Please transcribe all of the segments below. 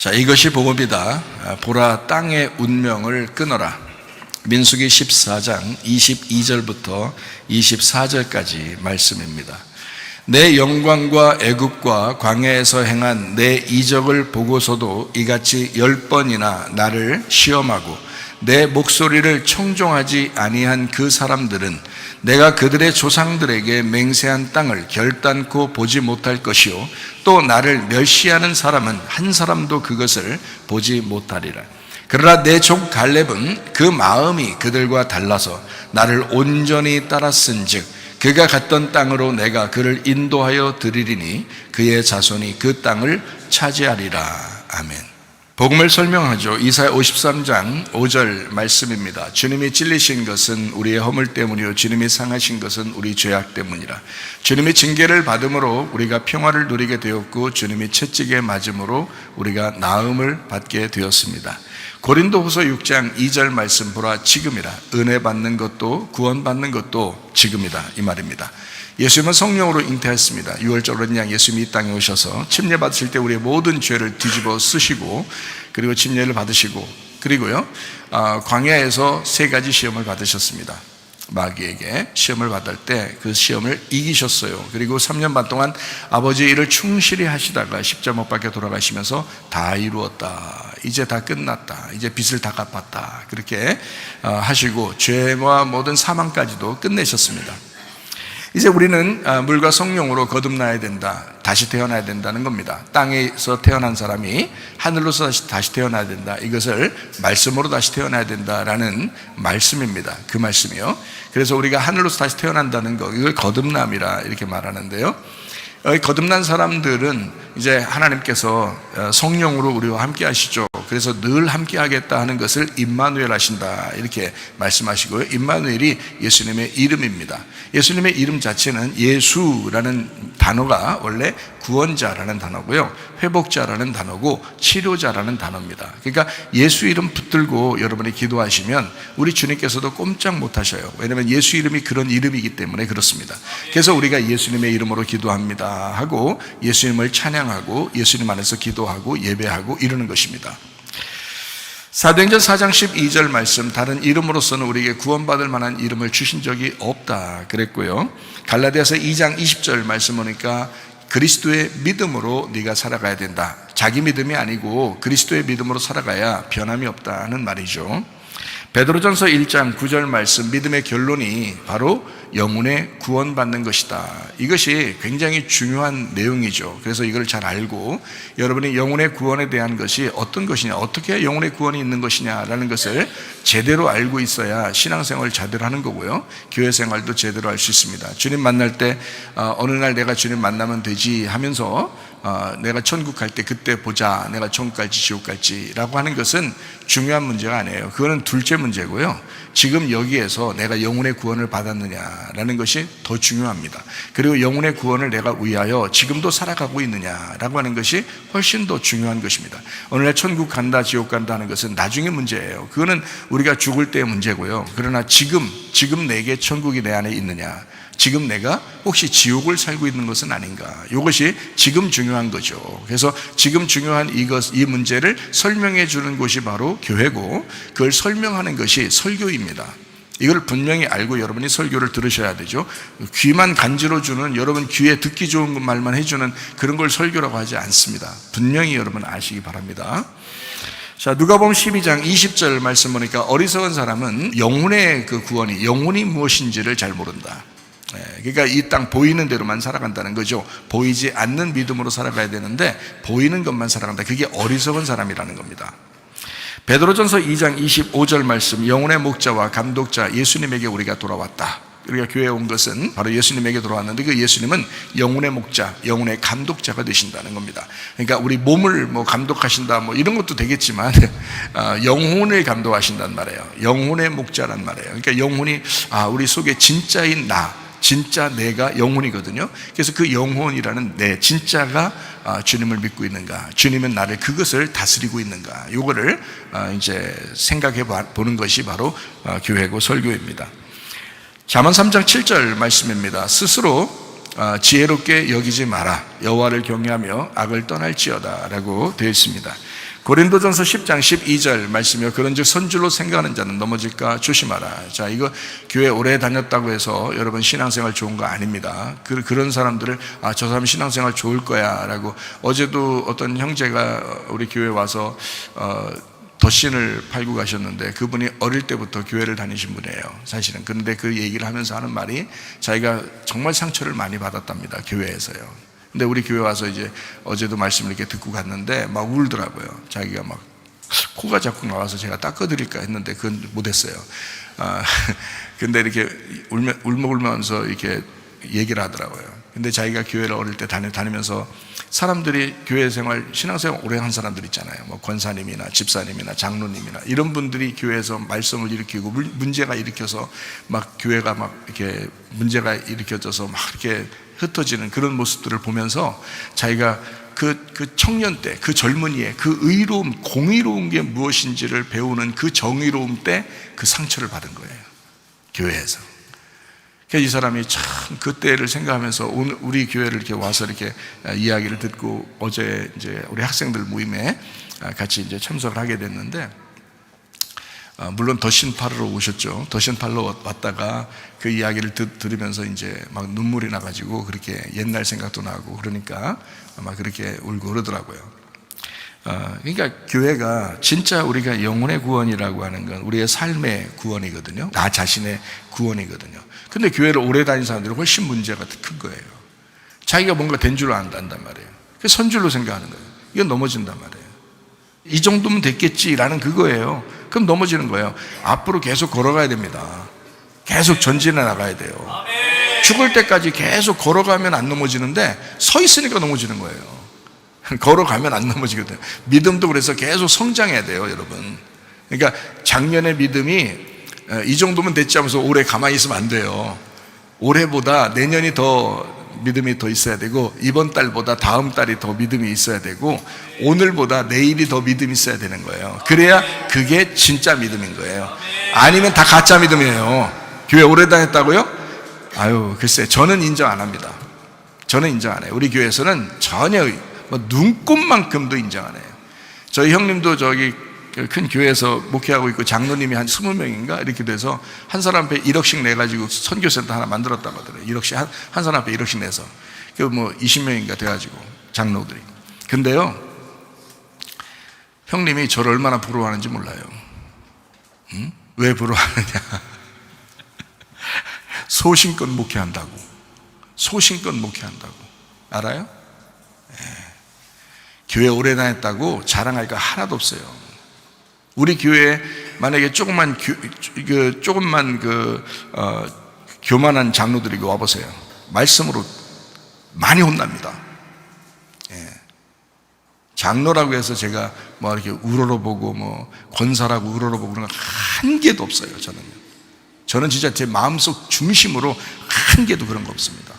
자, 이것이 복음이다. 보라, 땅의 운명을 끊어라. 민수기 14장 22절부터 24절까지 말씀입니다. 내 영광과 애굽과 광야에서 행한 내 이적을 보고서도 이같이 10번이나 나를 시험하고 내 목소리를 청종하지 아니한 그 사람들은 내가 그들의 조상들에게 맹세한 땅을 결단코 보지 못할 것이요 또 나를 멸시하는 사람은 한 사람도 그것을 보지 못하리라. 그러나 내 종 갈렙은 그 마음이 그들과 달라서 나를 온전히 따랐은즉 그가 갔던 땅으로 내가 그를 인도하여 드리리니 그의 자손이 그 땅을 차지하리라. 아멘. 복음을 설명하죠. 이사야 53장 5절 말씀입니다. 주님이 찔리신 것은 우리의 허물 때문이요 주님이 상하신 것은 우리 죄악 때문이라. 주님이 징계를 받음으로 우리가 평화를 누리게 되었고 주님이 채찍에 맞음으로 우리가 나음을 받게 되었습니다. 고린도후서 6장 2절 말씀 보라 지금이라. 은혜 받는 것도 구원받는 것도 지금이다 이 말입니다. 예수님은 성령으로 잉태했습니다. 유월절 어린 양 예수님이 이 땅에 오셔서 침례 받으실 때 우리의 모든 죄를 뒤집어 쓰시고 그리고 침례를 받으시고 그리고요 광야에서 3가지 시험을 받으셨습니다. 마귀에게 시험을 받을 때 그 시험을 이기셨어요. 그리고 3년 반 동안 아버지의 일을 충실히 하시다가 십자가 못 박혀 돌아가시면서 다 이루었다, 이제 다 끝났다, 이제 빚을 다 갚았다 그렇게 하시고 죄와 모든 사망까지도 끝내셨습니다. 이제 우리는 물과 성령으로 거듭나야 된다, 다시 태어나야 된다는 겁니다. 땅에서 태어난 사람이 하늘로서 다시 태어나야 된다, 이것을 말씀으로 다시 태어나야 된다라는 말씀입니다. 그 말씀이요. 그래서 우리가 하늘로서 다시 태어난다는 거, 이걸 거듭남이라 이렇게 말하는데요, 거듭난 사람들은 이제 하나님께서 성령으로 우리와 함께 하시죠. 그래서 늘 함께 하겠다 하는 것을 임마누엘 하신다 이렇게 말씀하시고요. 임마누엘이 예수님의 이름입니다. 예수님의 이름 자체는 예수라는 단어가 원래 구원자라는 단어고요, 회복자라는 단어고 치료자라는 단어입니다. 그러니까 예수 이름 붙들고 여러분이 기도하시면 우리 주님께서도 꼼짝 못 하셔요. 왜냐하면 예수 이름이 그런 이름이기 때문에 그렇습니다. 그래서 우리가 예수님의 이름으로 기도합니다 하고 예수님을 찬양하고 예수님 안에서 기도하고 예배하고 이러는 것입니다. 사도행전 4장 12절 말씀, 다른 이름으로서는 우리에게 구원받을 만한 이름을 주신 적이 없다 그랬고요. 갈라디아서 2장 20절 말씀 보니까 그리스도의 믿음으로 네가 살아가야 된다. 자기 믿음이 아니고 그리스도의 믿음으로 살아가야 변함이 없다는 말이죠. 베드로전서 1장 9절 말씀, 믿음의 결론이 바로 영혼의 구원받는 것이다. 이것이 굉장히 중요한 내용이죠. 그래서 이걸 잘 알고 여러분이 영혼의 구원에 대한 것이 어떤 것이냐, 어떻게 영혼의 구원이 있는 것이냐라는 것을 제대로 알고 있어야 신앙생활을 제대로 하는 거고요, 교회생활도 제대로 할 수 있습니다. 주님 만날 때 어느 날 내가 주님 만나면 되지 하면서 내가 천국 갈 때 그때 보자, 내가 천국 갈지 지옥 갈지 라고 하는 것은 중요한 문제가 아니에요. 그거는 둘째 문제고요, 지금 여기에서 내가 영혼의 구원을 받았느냐라는 것이 더 중요합니다. 그리고 영혼의 구원을 내가 위하여 지금도 살아가고 있느냐라고 하는 것이 훨씬 더 중요한 것입니다. 오늘날 천국 간다 지옥 간다 하는 것은 나중에 문제예요. 그거는 우리가 죽을 때의 문제고요. 그러나 지금 내게 천국이 내 안에 있느냐, 지금 내가 혹시 지옥을 살고 있는 것은 아닌가, 이것이 지금 중요한 거죠. 그래서 지금 중요한 이 문제를 설명해 주는 곳이 바로 교회고, 그걸 설명하는 것이 설교입니다. 이걸 분명히 알고 여러분이 설교를 들으셔야 되죠. 귀만 간지러주는, 여러분 귀에 듣기 좋은 말만 해주는 그런 걸 설교라고 하지 않습니다. 분명히 여러분 아시기 바랍니다. 자, 누가복음 12장 20절 말씀 보니까 어리석은 사람은 영혼의 그 구원이, 영혼이 무엇인지를 잘 모른다. 그러니까 이 땅 보이는 대로만 살아간다는 거죠. 보이지 않는 믿음으로 살아가야 되는데 보이는 것만 살아간다. 그게 어리석은 사람이라는 겁니다. 베드로전서 2장 25절 말씀, 영혼의 목자와 감독자 예수님에게 우리가 돌아왔다. 우리가 교회에 온 것은 바로 예수님에게 돌아왔는데 그 예수님은 영혼의 목자, 영혼의 감독자가 되신다는 겁니다. 그러니까 우리 몸을 감독하신다 이런 것도 되겠지만 영혼을 감독하신단 말이에요. 영혼의 목자란 말이에요. 그러니까 영혼이 우리 속에 진짜인 나, 진짜 내가 영혼이거든요. 그래서 그 영혼이라는 내 진짜가 주님을 믿고 있는가, 주님은 나를 그것을 다스리고 있는가, 요거를 이제 생각해 보는 것이 바로 교회고 설교입니다. 잠언 3장 7절 말씀입니다. 스스로 지혜롭게 여기지 마라. 여호와를 경외하며 악을 떠날지어다 라고 되어 있습니다. 고린도전서 10장 12절 말씀이요. 그런즉 선줄로 생각하는 자는 넘어질까 조심하라. 자, 이거 교회 오래 다녔다고 해서 여러분 신앙생활 좋은 거 아닙니다. 그런 사람들을 저 사람 신앙생활 좋을 거야 라고, 어제도 어떤 형제가 우리 교회 와서 덧신을 팔고 가셨는데, 그분이 어릴 때부터 교회를 다니신 분이에요, 사실은. 그런데 그 얘기를 하면서 하는 말이 자기가 정말 상처를 많이 받았답니다, 교회에서요. 근데 우리 교회 와서 이제 어제도 말씀을 이렇게 듣고 갔는데 막 울더라고요. 자기가 막 코가 자꾸 나와서 제가 닦아드릴까 했는데 그건 못했어요. 근데 이렇게 울면서 이렇게 얘기를 하더라고요. 근데 자기가 교회를 어릴 때 다니면서 사람들이 교회 생활, 신앙생활 오래 한 사람들 있잖아요. 뭐 권사님이나 집사님이나 장로님이나 이런 분들이 교회에서 말썽을 일으키고 문제가 일으켜서 막 교회가 막 이렇게 문제가 일으켜져서 막 이렇게 흩어지는 그런 모습들을 보면서 자기가 그 청년 때, 그 젊은이의 그 의로움, 공의로운 게 무엇인지를 배우는 그 정의로움 때 그 상처를 받은 거예요, 교회에서. 그래서 이 사람이 참 그때를 생각하면서 오늘 우리 교회를 이렇게 와서 이렇게 이야기를 듣고, 어제 이제 우리 학생들 모임에 같이 이제 참석을 하게 됐는데, 물론 덧신 팔러 오셨죠. 덧신 팔러 왔다가 그 이야기를 들으면서 이제 막 눈물이 나가지고 그렇게 옛날 생각도 나고 그러니까 아마 그렇게 울고 그러더라고요. 그러니까 교회가 진짜 우리가 영혼의 구원이라고 하는 건 우리의 삶의 구원이거든요. 나 자신의 구원이거든요. 근데 교회를 오래 다닌 사람들은 훨씬 문제가 큰 거예요. 자기가 뭔가 된 줄 안단 말이에요. 그래서 선줄로 생각하는 거예요. 이건 넘어진단 말이에요. 이 정도면 됐겠지라는 그거예요. 그럼 넘어지는 거예요. 앞으로 계속 걸어가야 됩니다. 계속 전진해 나가야 돼요. 죽을 때까지 계속 걸어가면 안 넘어지는데 서 있으니까 넘어지는 거예요. 걸어가면 안 넘어지거든요. 믿음도 그래서 계속 성장해야 돼요, 여러분. 그러니까 작년의 믿음이 이 정도면 됐지 하면서 올해 가만히 있으면 안 돼요. 올해보다 내년이 더 믿음이 더 있어야 되고, 이번 달보다 다음 달이 더 믿음이 있어야 되고, 오늘보다 내일이 더 믿음이 있어야 되는 거예요. 그래야 그게 진짜 믿음인 거예요. 아니면 다 가짜 믿음이에요. 교회 오래 다녔다고요? 아유, 글쎄, 저는 인정 안 합니다. 저는 인정 안 해요. 우리 교회에서는 전혀 눈꼽만큼도 인정 안 해요. 저희 형님도 저기 큰 교회에서 목회하고 있고, 장로님이 한 20명인가 이렇게 돼서 한 사람 앞에 1억씩 내가지고 선교센터 하나 만들었다고 하더라고요. 1억씩, 한 사람 앞에 1억씩 내서. 그 뭐 20명인가 돼가지고, 장로들이. 근데요, 형님이 저를 얼마나 부러워하는지 몰라요. 응? 왜 부러워하느냐? 소신껏 목회한다고. 소신껏 목회한다고. 알아요? 교회 오래 다녔다고 자랑할 거 하나도 없어요. 우리 교회에 만약에 조금만 교만한 장로들이 와보세요. 말씀으로 많이 혼납니다. 장로라고 해서 제가 뭐 이렇게 우러러보고 뭐 권사라고 우러러보고 그런 거 한 개도 없어요. 저는 진짜 제 마음속 중심으로 한 개도 그런 거 없습니다.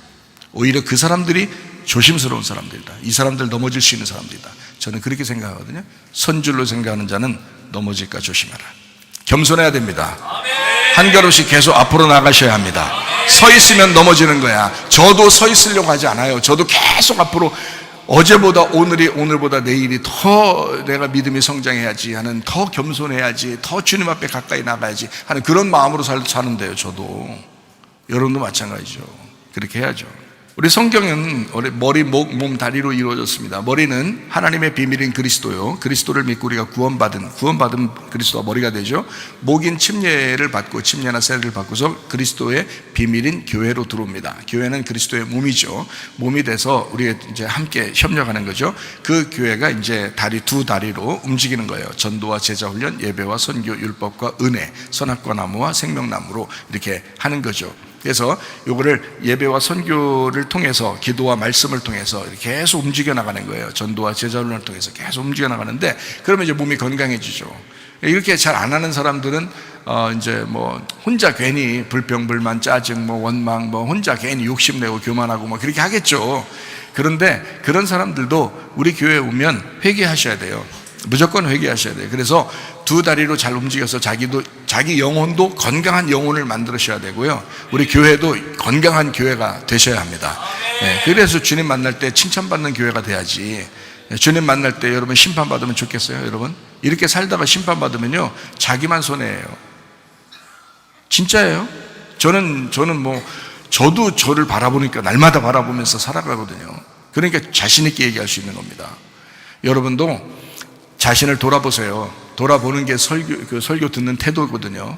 오히려 그 사람들이 조심스러운 사람들이다. 이 사람들 넘어질 수 있는 사람들이다. 저는 그렇게 생각하거든요. 선줄로 생각하는 자는 넘어질까 조심하라. 겸손해야 됩니다. 한 걸음씩 계속 앞으로 나가셔야 합니다. 서 있으면 넘어지는 거야. 저도 서 있으려고 하지 않아요. 저도 계속 앞으로, 어제보다 오늘보다 내일이 더 내가 믿음이 성장해야지 하는, 더 겸손해야지, 더 주님 앞에 가까이 나가야지 하는 그런 마음으로 사는데요. 저도, 여러분도 마찬가지죠. 그렇게 해야죠. 우리 성경은 머리, 목, 몸, 다리로 이루어졌습니다. 머리는 하나님의 비밀인 그리스도요. 그리스도를 믿고 우리가 구원받은 그리스도가 머리가 되죠. 목인 침례를 받고, 침례나 세례를 받고서 그리스도의 비밀인 교회로 들어옵니다. 교회는 그리스도의 몸이죠. 몸이 돼서 우리가 이제 함께 협력하는 거죠. 그 교회가 이제 두 다리로 움직이는 거예요. 전도와 제자훈련, 예배와 선교, 율법과 은혜, 선악과 나무와 생명나무로 이렇게 하는 거죠. 그래서 요거를 예배와 선교를 통해서, 기도와 말씀을 통해서 계속 움직여 나가는 거예요. 전도와 제자훈련을 통해서 계속 움직여 나가는데, 그러면 이제 몸이 건강해지죠. 이렇게 잘 안 하는 사람들은 이제 뭐 혼자 괜히 불평, 불만, 짜증, 뭐 원망, 뭐 혼자 괜히 욕심내고 교만하고 뭐 그렇게 하겠죠. 그런데 그런 사람들도 우리 교회에 오면 회개하셔야 돼요. 무조건 회개하셔야 돼요. 그래서 두 다리로 잘 움직여서 자기 영혼도 건강한 영혼을 만들으셔야 되고요. 우리 교회도 건강한 교회가 되셔야 합니다. 그래서 주님 만날 때 칭찬받는 교회가 돼야지. 주님 만날 때 여러분 심판받으면 좋겠어요? 여러분 이렇게 살다가 심판받으면요 자기만 손해예요. 진짜예요. 저는 저도 저를 바라보니까 날마다 바라보면서 살아가거든요. 그러니까 자신 있게 얘기할 수 있는 겁니다. 여러분도 자신을 돌아보세요. 돌아보는 게 설교 듣는 태도거든요.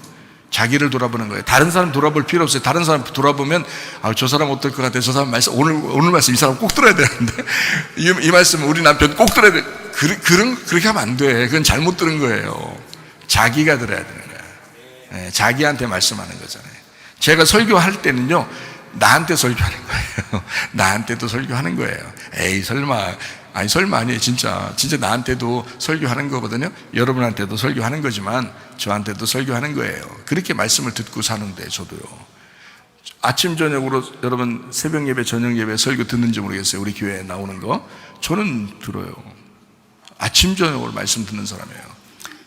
자기를 돌아보는 거예요. 다른 사람 돌아볼 필요 없어요. 다른 사람 돌아보면 저 사람 어떨 것 같아. 저 사람 말씀 오늘 말씀 이 사람 꼭 들어야 되는데 이 말씀 우리 남편 꼭 들어야 돼. 그렇게 하면 안 돼. 그건 잘못 들은 거예요. 자기가 들어야 되는 거예요. 자기한테 말씀하는 거잖아요. 제가 설교할 때는요 나한테 설교하는 거예요. 나한테도 설교하는 거예요. 에이 설마 아니에요. 진짜 나한테도 설교하는 거거든요. 여러분한테도 설교하는 거지만 저한테도 설교하는 거예요. 그렇게 말씀을 듣고 사는데 저도요. 아침 저녁으로 여러분 새벽 예배 저녁 예배 설교 듣는지 모르겠어요. 우리 교회에 나오는 거 저는 들어요. 아침 저녁으로 말씀 듣는 사람이에요.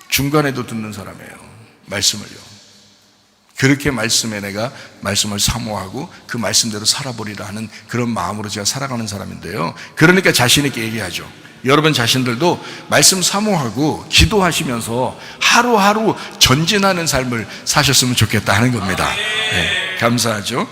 중간에도 듣는 사람이에요. 말씀을요. 그렇게 말씀에 내가 말씀을 사모하고 그 말씀대로 살아보리라 하는 그런 마음으로 제가 살아가는 사람인데요. 그러니까 자신 있게 얘기하죠. 여러분 자신들도 말씀 사모하고 기도하시면서 하루하루 전진하는 삶을 사셨으면 좋겠다 하는 겁니다. 네, 감사하죠.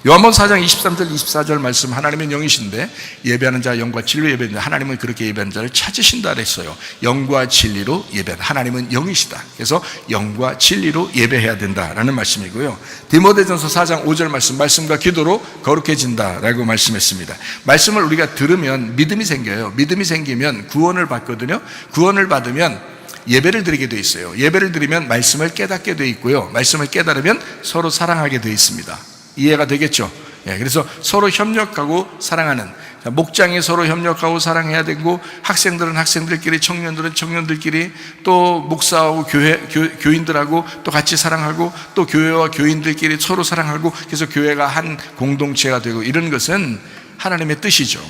요한복음 4장 23절 24절 말씀, 하나님은 영이신데 예배하는 자 영과 진리로 예배하는데 하나님은 그렇게 예배하는 자를 찾으신다 그랬어요. 영과 진리로 예배하는 하나님은 영이시다. 그래서 영과 진리로 예배해야 된다라는 말씀이고요. 디모데전서 4장 5절 말씀과 기도로 거룩해진다라고 말씀했습니다. 말씀을 우리가 들으면 믿음이 생겨요. 믿음이 생기면 구원을 받거든요. 구원을 받으면 예배를 드리게 돼 있어요. 예배를 드리면 말씀을 깨닫게 돼 있고요. 말씀을 깨달으면 서로 사랑하게 돼 있습니다. 이해가 되겠죠? 그래서 서로 협력하고 사랑하는, 목장이 서로 협력하고 사랑해야 되고, 학생들은 학생들끼리, 청년들은 청년들끼리, 또 목사하고 교인들하고 또 같이 사랑하고, 또 교회와 교인들끼리 서로 사랑하고, 그래서 교회가 한 공동체가 되고, 이런 것은 하나님의 뜻이죠.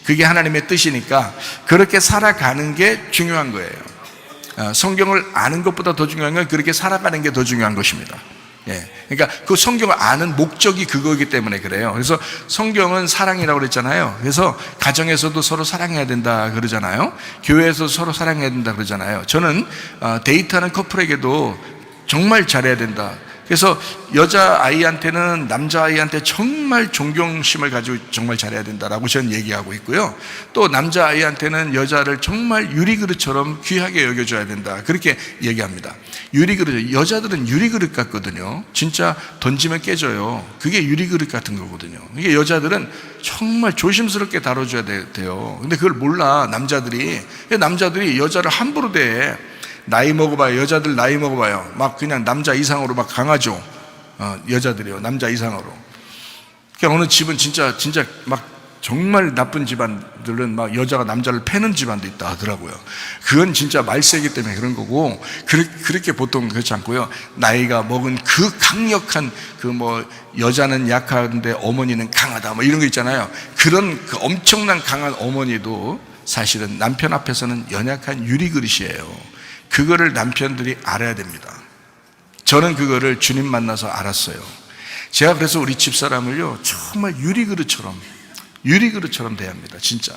그게 하나님의 뜻이니까 그렇게 살아가는 게 중요한 거예요. 성경을 아는 것보다 더 중요한 건 그렇게 살아가는 게 더 중요한 것입니다. 그러니까 그 성경을 아는 목적이 그거이기 때문에 그래요. 그래서 성경은 사랑이라고 그랬잖아요. 그래서 가정에서도 서로 사랑해야 된다 그러잖아요. 교회에서 서로 사랑해야 된다 그러잖아요. 저는 데이트하는 커플에게도 정말 잘해야 된다. 그래서 여자아이한테는 남자아이한테 정말 존경심을 가지고 정말 잘해야 된다라고 저는 얘기하고 있고요. 또 남자아이한테는 여자를 정말 유리그릇처럼 귀하게 여겨줘야 된다. 그렇게 얘기합니다. 유리그릇, 여자들은 유리그릇 같거든요. 진짜 던지면 깨져요. 그게 유리그릇 같은 거거든요. 이게 여자들은 정말 조심스럽게 다뤄줘야 돼요. 근데 그걸 몰라, 남자들이. 남자들이 여자를 함부로 대해. 나이 먹어봐요. 여자들 나이 먹어봐요. 막 그냥 남자 이상으로 막 강하죠. 여자들이요. 남자 이상으로. 그러니까 어느 집은 진짜 막 정말 나쁜 집안들은 막 여자가 남자를 패는 집안도 있다 하더라고요. 그건 진짜 말세기 때문에 그런 거고, 그렇게 보통 그렇지 않고요. 나이가 먹은 그 강력한 여자는 약한데 어머니는 강하다 뭐 이런 거 있잖아요. 그런 그 엄청난 강한 어머니도 사실은 남편 앞에서는 연약한 유리그릇이에요. 그거를 남편들이 알아야 됩니다. 저는 그거를 주님 만나서 알았어요. 제가 그래서 우리 집사람을요 정말 유리그릇처럼 대합니다. 진짜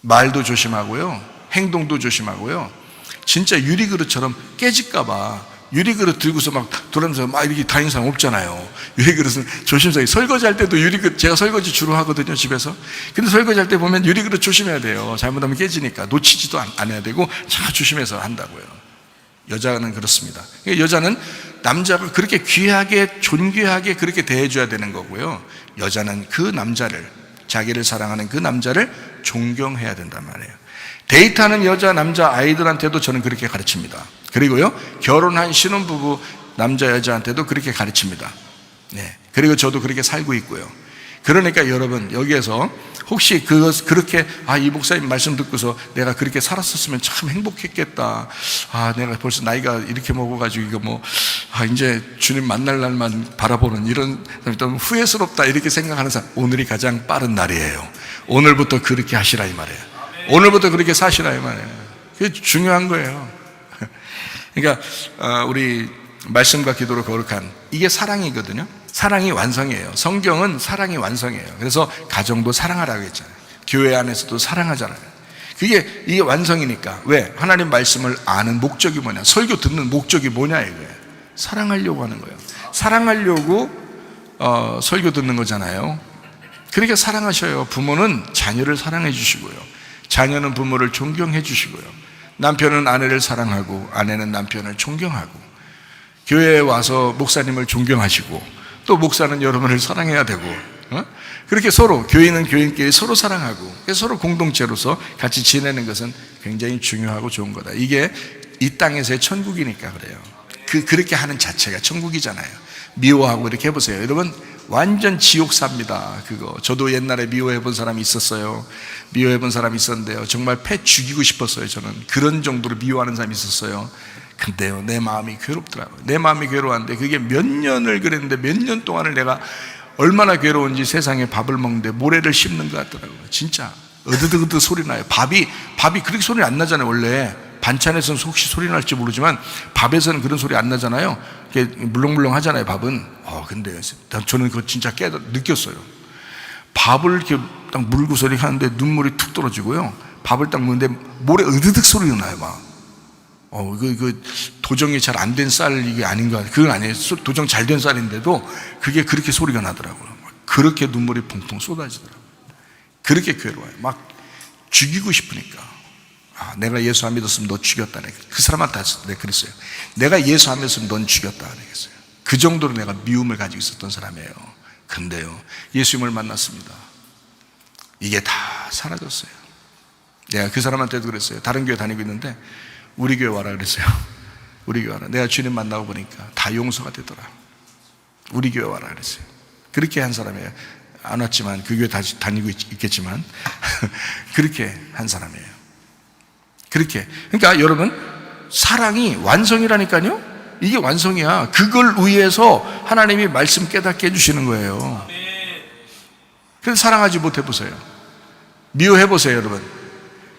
말도 조심하고요, 행동도 조심하고요. 진짜 유리그릇처럼 깨질까봐 유리그릇 들고서 막 돌아다니면서 막 이렇게 다니는 사람 없잖아요. 유리그릇은 조심스럽게, 설거지할 때도 유리그릇, 제가 설거지 주로 하거든요, 집에서. 근데 설거지할 때 보면 유리그릇 조심해야 돼요. 잘못하면 깨지니까. 놓치지도 않아야 되고 참 조심해서 한다고요. 여자는 그렇습니다. 여자는 남자가 그렇게 귀하게 존귀하게 그렇게 대해줘야 되는 거고요. 여자는 그 남자를, 자기를 사랑하는 그 남자를 존경해야 된단 말이에요. 데이트하는 여자, 남자 아이들한테도 저는 그렇게 가르칩니다. 그리고요, 결혼한 신혼부부 남자 여자한테도 그렇게 가르칩니다. 그리고 저도 그렇게 살고 있고요. 그러니까 여러분, 여기에서 혹시 그렇게 이 목사님 말씀 듣고서 내가 그렇게 살았었으면 참 행복했겠다. 내가 벌써 나이가 이렇게 먹어가지고 이거 이제 주님 만날 날만 바라보는 이런 좀 후회스럽다 이렇게 생각하는 사람, 오늘이 가장 빠른 날이에요. 오늘부터 그렇게 하시라 이 말이에요. 오늘부터 그렇게 사시라 이 말이에요. 그게 중요한 거예요. 그러니까 우리 말씀과 기도로 거룩한, 이게 사랑이거든요. 사랑이 완성이에요. 성경은 사랑이 완성이에요. 그래서 가정도 사랑하라고 했잖아요. 교회 안에서도 사랑하잖아요. 이게 완성이니까. 왜? 하나님 말씀을 아는 목적이 뭐냐? 설교 듣는 목적이 뭐냐 이거예요. 사랑하려고 하는 거예요. 사랑하려고 설교 듣는 거잖아요. 그러니까 사랑하셔요. 부모는 자녀를 사랑해 주시고요, 자녀는 부모를 존경해 주시고요, 남편은 아내를 사랑하고 아내는 남편을 존경하고, 교회에 와서 목사님을 존경하시고 또 목사는 여러분을 사랑해야 되고, 그렇게 서로, 교인은 교인끼리 서로 사랑하고 서로 공동체로서 같이 지내는 것은 굉장히 중요하고 좋은 거다. 이게 이 땅에서의 천국이니까 그래요. 그렇게 하는 자체가 천국이잖아요. 미워하고 이렇게 해보세요. 여러분, 완전 지옥사입니다. 그거 저도 옛날에 미워해본 사람이 있었어요. 미워해본 사람이 있었는데요, 정말 패 죽이고 싶었어요. 저는 그런 정도로 미워하는 사람이 있었어요. 근데요, 내 마음이 괴롭더라고요. 내 마음이 괴로웠는데 그게 몇 년을 그랬는데, 몇 년 동안을 내가 얼마나 괴로운지 세상에 밥을 먹는데 모래를 씹는 것 같더라고요. 진짜 으드드드드 소리 나요. 밥이 그렇게 소리 안 나잖아요. 원래 반찬에서는 혹시 소리 날지 모르지만 밥에서는 그런 소리 안 나잖아요. 물렁물렁 하잖아요, 밥은. 근데 저는 그거 진짜 느꼈어요. 밥을 이렇게 딱 물고 이렇게 하는데 눈물이 툭 떨어지고요, 밥을 딱 먹는데 모래 으드득 소리가 나요. 막 도정이 잘 안 된 쌀 이게 아닌가. 그건 아니에요. 도정 잘 된 쌀인데도 그게 그렇게 소리가 나더라고요. 그렇게 눈물이 펑펑 쏟아지더라고요. 그렇게 괴로워요. 막 죽이고 싶으니까. 내가 예수 안 믿었으면 너 죽였다. 그 사람한테 내가 그랬어요. 내가 예수 안 믿었으면 넌 죽였다. 그랬어요. 그 정도로 내가 미움을 가지고 있었던 사람이에요. 근데요, 예수님을 만났습니다. 이게 다 사라졌어요. 내가 그 사람한테도 그랬어요. 다른 교회 다니고 있는데 우리 교회 와라 그랬어요. 우리 교회 와라. 내가 주님 만나고 보니까 다 용서가 되더라. 우리 교회 와라 그랬어요. 그렇게 한 사람이에요. 안 왔지만, 그 교회 다시 다니고 있겠지만 그렇게 한 사람이에요. 그렇게. 그러니까 여러분, 사랑이 완성이라니까요. 이게 완성이야. 그걸 위해서 하나님이 말씀 깨닫게 해주시는 거예요. 그래서 사랑하지 못해보세요. 미워해보세요. 여러분,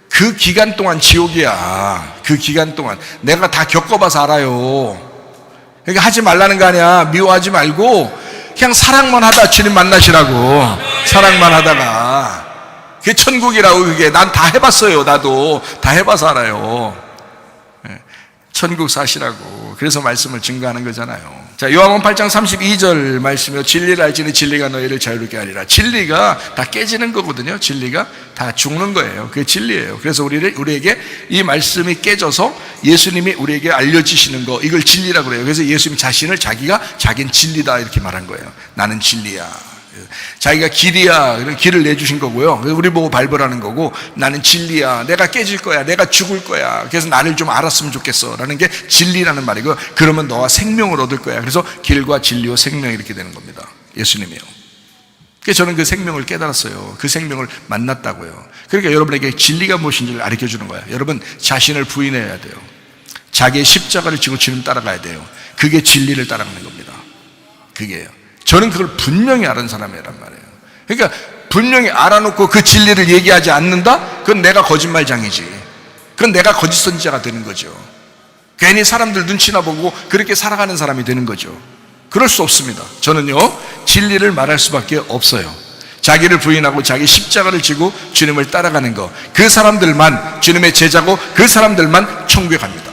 그 기간 동안 지옥이야. 그 기간 동안 내가 다 겪어봐서 알아요. 그러니까 하지 말라는 거 아니야. 미워하지 말고 그냥 사랑만 하다 주님 만나시라고. 사랑만 하다가. 그게 천국이라고. 그게 난 다 해봤어요. 나도 다 해봐서 알아요. 천국 사시라고. 그래서 말씀을 증거하는 거잖아요. 자, 요한복음 8장 32절 말씀이요, 진리를 알지니 진리가 너희를 자유롭게 하리라. 진리가 다 깨지는 거거든요. 진리가 다 죽는 거예요. 그게 진리예요. 그래서 우리에게 이 말씀이 깨져서 예수님이 우리에게 알려주시는 거, 이걸 진리라고 그래요. 그래서 예수님 자신을 자기는 진리다 이렇게 말한 거예요. 나는 진리야. 자기가 길이야. 길을 내주신 거고요. 우리 보고 발벌하는 거고, 나는 진리야. 내가 깨질 거야. 내가 죽을 거야. 그래서 나를 좀 알았으면 좋겠어. 라는 게 진리라는 말이고, 그러면 너와 생명을 얻을 거야. 그래서 길과 진리와 생명이 이렇게 되는 겁니다. 예수님이요. 그래서 저는 그 생명을 깨달았어요. 그 생명을 만났다고요. 그러니까 여러분에게 진리가 무엇인지를 가르쳐 주는 거예요. 여러분, 자신을 부인해야 돼요. 자기의 십자가를 지고 주님 따라가야 돼요. 그게 진리를 따라가는 겁니다. 그게요. 저는 그걸 분명히 아는 사람이란 말이에요. 그러니까 분명히 알아놓고 그 진리를 얘기하지 않는다? 그건 내가 거짓말장이지. 그건 내가 거짓 선지자가 되는 거죠. 괜히 사람들 눈치나 보고 그렇게 살아가는 사람이 되는 거죠. 그럴 수 없습니다. 저는요, 진리를 말할 수밖에 없어요. 자기를 부인하고 자기 십자가를 지고 주님을 따라가는 거, 그 사람들만 주님의 제자고 그 사람들만 천국에 갑니다.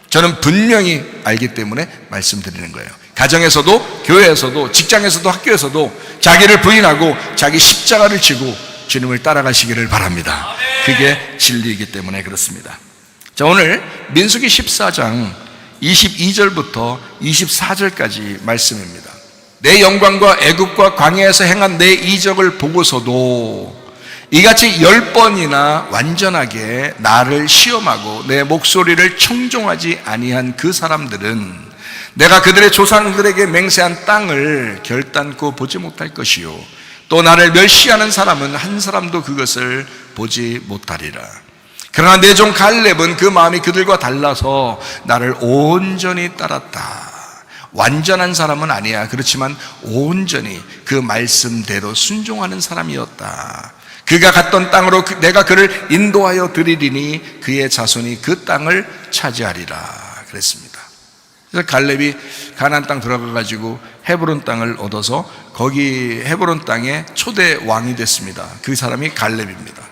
저는 분명히 알기 때문에 말씀드리는 거예요. 가정에서도, 교회에서도, 직장에서도, 학교에서도 자기를 부인하고 자기 십자가를 지고 주님을 따라가시기를 바랍니다. 그게 진리이기 때문에 그렇습니다. 자, 오늘 민수기 14장 22절부터 24절까지 말씀입니다. 내 영광과 애굽과 광야에서 행한 내 이적을 보고서도 이같이 10번이나 완전하게 나를 시험하고 내 목소리를 청종하지 아니한 그 사람들은 내가 그들의 조상들에게 맹세한 땅을 결단코 보지 못할 것이요, 또 나를 멸시하는 사람은 한 사람도 그것을 보지 못하리라. 그러나 내 종 갈렙은 그 마음이 그들과 달라서 나를 온전히 따랐다. 완전한 사람은 아니야. 그렇지만 온전히 그 말씀대로 순종하는 사람이었다. 그가 갔던 땅으로 내가 그를 인도하여 드리리니 그의 자손이 그 땅을 차지하리라 그랬습니다. 그래서 갈렙이 가나안 땅 들어가 가지고 헤브론 땅을 얻어서 거기 헤브론 땅의 초대 왕이 됐습니다. 그 사람이 갈렙입니다.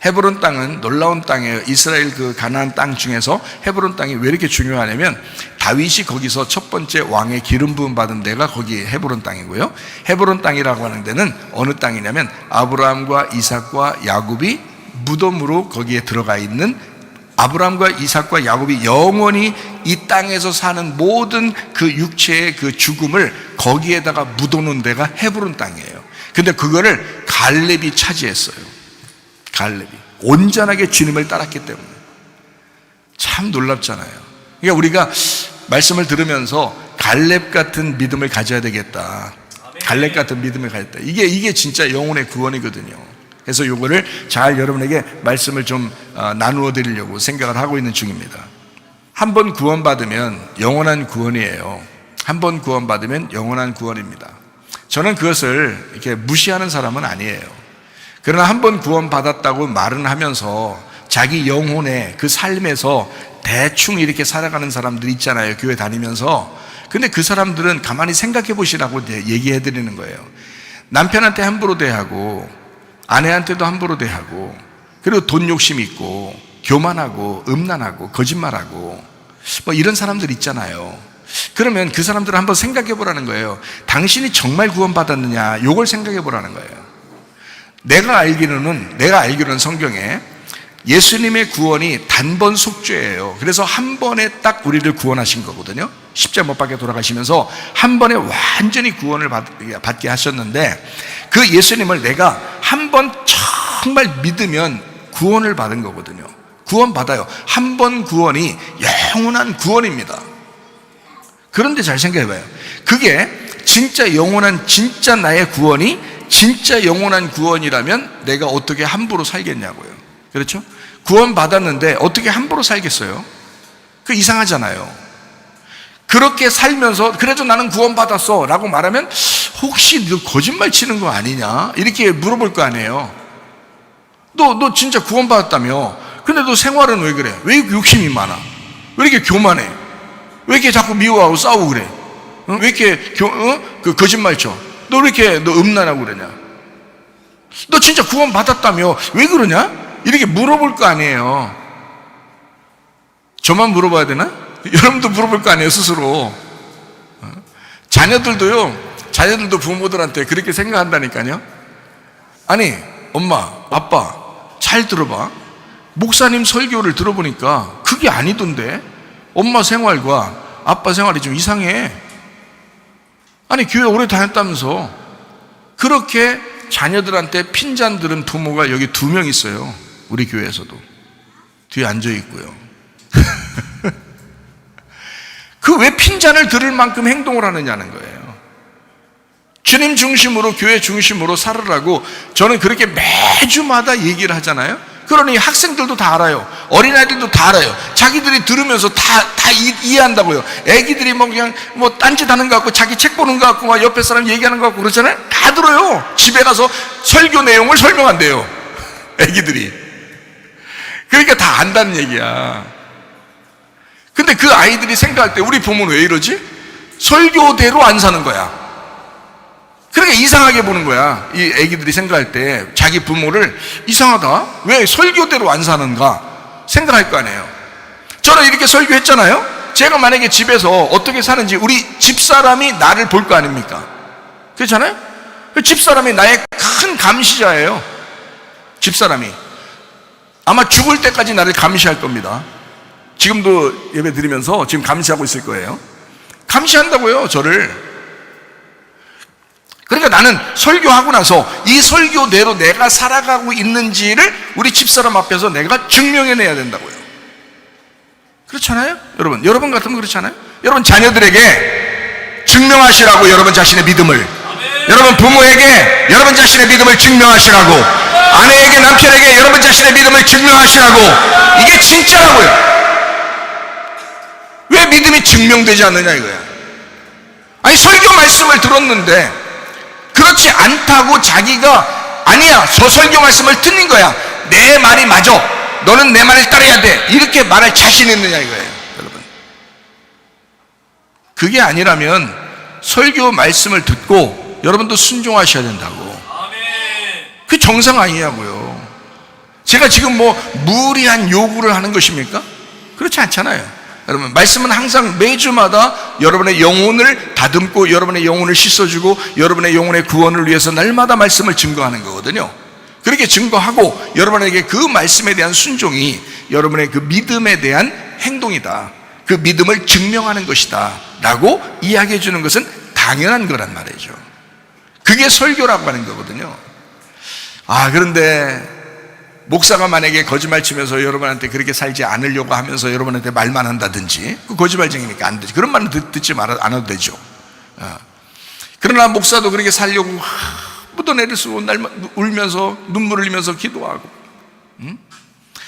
헤브론 땅은 놀라운 땅이에요. 이스라엘 그 가나안 땅 중에서 헤브론 땅이 왜 이렇게 중요하냐면 다윗이 거기서 첫 번째 왕의 기름 부음 받은 데가 거기 헤브론 땅이고요. 헤브론 땅이라고 하는 데는 어느 땅이냐면 아브라함과 이삭과 야곱이 무덤으로 거기에 들어가 있는, 아브라함과 이삭과 야곱이 영원히 이 땅에서 사는 모든 그 육체의 그 죽음을 거기에다가 묻어놓은 데가 헤브론 땅이에요. 근데 그거를 갈렙이 차지했어요. 갈렙이 온전하게 주님을 따랐기 때문에. 참 놀랍잖아요. 그러니까 우리가 말씀을 들으면서 갈렙 같은 믿음을 가져야 되겠다. 갈렙 같은 믿음을 가졌다. 이게 진짜 영혼의 구원이거든요. 그래서 이거를 잘 여러분에게 말씀을 좀 나누어 드리려고 생각을 하고 있는 중입니다. 한 번 구원받으면 영원한 구원이에요. 한 번 구원받으면 영원한 구원입니다. 저는 그것을 이렇게 무시하는 사람은 아니에요. 그러나 한 번 구원받았다고 말은 하면서 자기 영혼의 그 삶에서 대충 이렇게 살아가는 사람들이 있잖아요. 교회 다니면서. 근데 그 사람들은 가만히 생각해 보시라고 얘기해 드리는 거예요. 남편한테 함부로 대하고 아내한테도 함부로 대하고, 그리고 돈 욕심 있고 교만하고 음란하고 거짓말하고 뭐 이런 사람들 있잖아요. 그러면 그 사람들을 한번 생각해 보라는 거예요. 당신이 정말 구원받았느냐, 이걸 생각해 보라는 거예요. 내가 알기로는 성경에 예수님의 구원이 단번 속죄예요. 그래서 한 번에 딱 우리를 구원하신 거거든요. 십자가 못 박혀 돌아가시면서 한 번에 완전히 구원을 받게 하셨는데, 그 예수님을 내가 한 번 정말 믿으면 구원을 받은 거거든요. 구원 받아요. 한 번 구원이 영원한 구원입니다. 그런데 잘 생각해 봐요. 그게 진짜 영원한, 진짜 나의 구원이 진짜 영원한 구원이라면 내가 어떻게 함부로 살겠냐고요. 그렇죠? 구원 받았는데 어떻게 함부로 살겠어요? 그 이상하잖아요. 그렇게 살면서 그래도 나는 구원 받았어 라고 말하면 혹시 너 거짓말 치는 거 아니냐 이렇게 물어볼 거 아니에요. 너 진짜 구원 받았다며. 근데 너 생활은 왜 그래? 왜 욕심이 많아? 왜 이렇게 교만해? 왜 이렇게 자꾸 미워하고 싸우고 그래? 왜 이렇게 그 거짓말 쳐? 너 왜 이렇게 음란하고 그러냐? 너 진짜 구원 받았다며 왜 그러냐? 이렇게 물어볼 거 아니에요. 저만 물어봐야 되나? 여러분도 물어볼 거 아니에요, 스스로. 자녀들도 부모들한테 그렇게 생각한다니까요. 아니, 엄마, 아빠, 잘 들어봐. 목사님 설교를 들어보니까 그게 아니던데 엄마 생활과 아빠 생활이 좀 이상해. 아니, 교회 오래 다녔다면서. 그렇게 자녀들한테 핀잔 들은 부모가 여기 2명 있어요. 우리 교회에서도. 뒤에 앉아 있고요. 그 왜 핀잔을 들을 만큼 행동을 하느냐는 거예요. 주님 중심으로, 교회 중심으로 살으라고 저는 그렇게 매주마다 얘기를 하잖아요. 그러니 학생들도 다 알아요. 어린아이들도 다 알아요. 자기들이 들으면서 다 이해한다고요. 애기들이 뭐 그냥 뭐 딴짓 하는 것 같고 자기 책 보는 것 같고 막 옆에 사람 얘기하는 것 같고 그러잖아요. 다 들어요. 집에 가서 설교 내용을 설명한대요. 애기들이. 그러니까 다 안다는 얘기야. 근데 그 아이들이 생각할 때 우리 부모는 왜 이러지? 설교대로 안 사는 거야. 그러니까 이상하게 보는 거야. 이 애기들이 생각할 때 자기 부모를 이상하다. 왜 설교대로 안 사는가 생각할 거 아니에요. 저는 이렇게 설교했잖아요. 제가 만약에 집에서 어떻게 사는지 우리 집사람이 나를 볼 거 아닙니까? 그렇잖아요. 집사람이 나의 큰 감시자예요. 집사람이 아마 죽을 때까지 나를 감시할 겁니다. 지금도 예배 드리면서 지금 감시하고 있을 거예요. 감시한다고요, 저를. 그러니까 나는 설교하고 나서 이 설교대로 내가 살아가고 있는지를 우리 집사람 앞에서 내가 증명해내야 된다고요. 그렇잖아요? 여러분 같으면 그렇잖아요? 여러분 자녀들에게 증명하시라고, 여러분 자신의 믿음을. 아멘. 여러분 부모에게 여러분 자신의 믿음을 증명하시라고. 아내에게, 남편에게 여러분 자신의 믿음을 증명하시라고. 이게 진짜라고요. 왜 믿음이 증명되지 않느냐 이거야. 아니, 설교 말씀을 들었는데 그렇지 않다고 자기가 아니야, 저 설교 말씀을 듣는 거야, 내 말이 맞아, 너는 내 말을 따라야 돼, 이렇게 말할 자신 있느냐 이거예요. 여러분, 그게 아니라면 설교 말씀을 듣고 여러분도 순종하셔야 된다고. 그게 정상 아니냐고요. 제가 지금 뭐 무리한 요구를 하는 것입니까? 그렇지 않잖아요. 여러분, 말씀은 항상 매주마다 여러분의 영혼을 다듬고 여러분의 영혼을 씻어주고 여러분의 영혼의 구원을 위해서 날마다 말씀을 증거하는 거거든요. 그렇게 증거하고 여러분에게 그 말씀에 대한 순종이 여러분의 그 믿음에 대한 행동이다, 그 믿음을 증명하는 것이다 라고 이야기해 주는 것은 당연한 거란 말이죠. 그게 설교라고 하는 거거든요. 그런데 목사가 만약에 거짓말 치면서 여러분한테 그렇게 살지 않으려고 하면서 여러분한테 말만 한다든지, 그 거짓말쟁이니까 안 되지. 그런 말은 듣지 않아도 되죠. 그러나 목사도 그렇게 살려고 묻어내릴 수 울면서 눈물을 흘리면서 기도하고,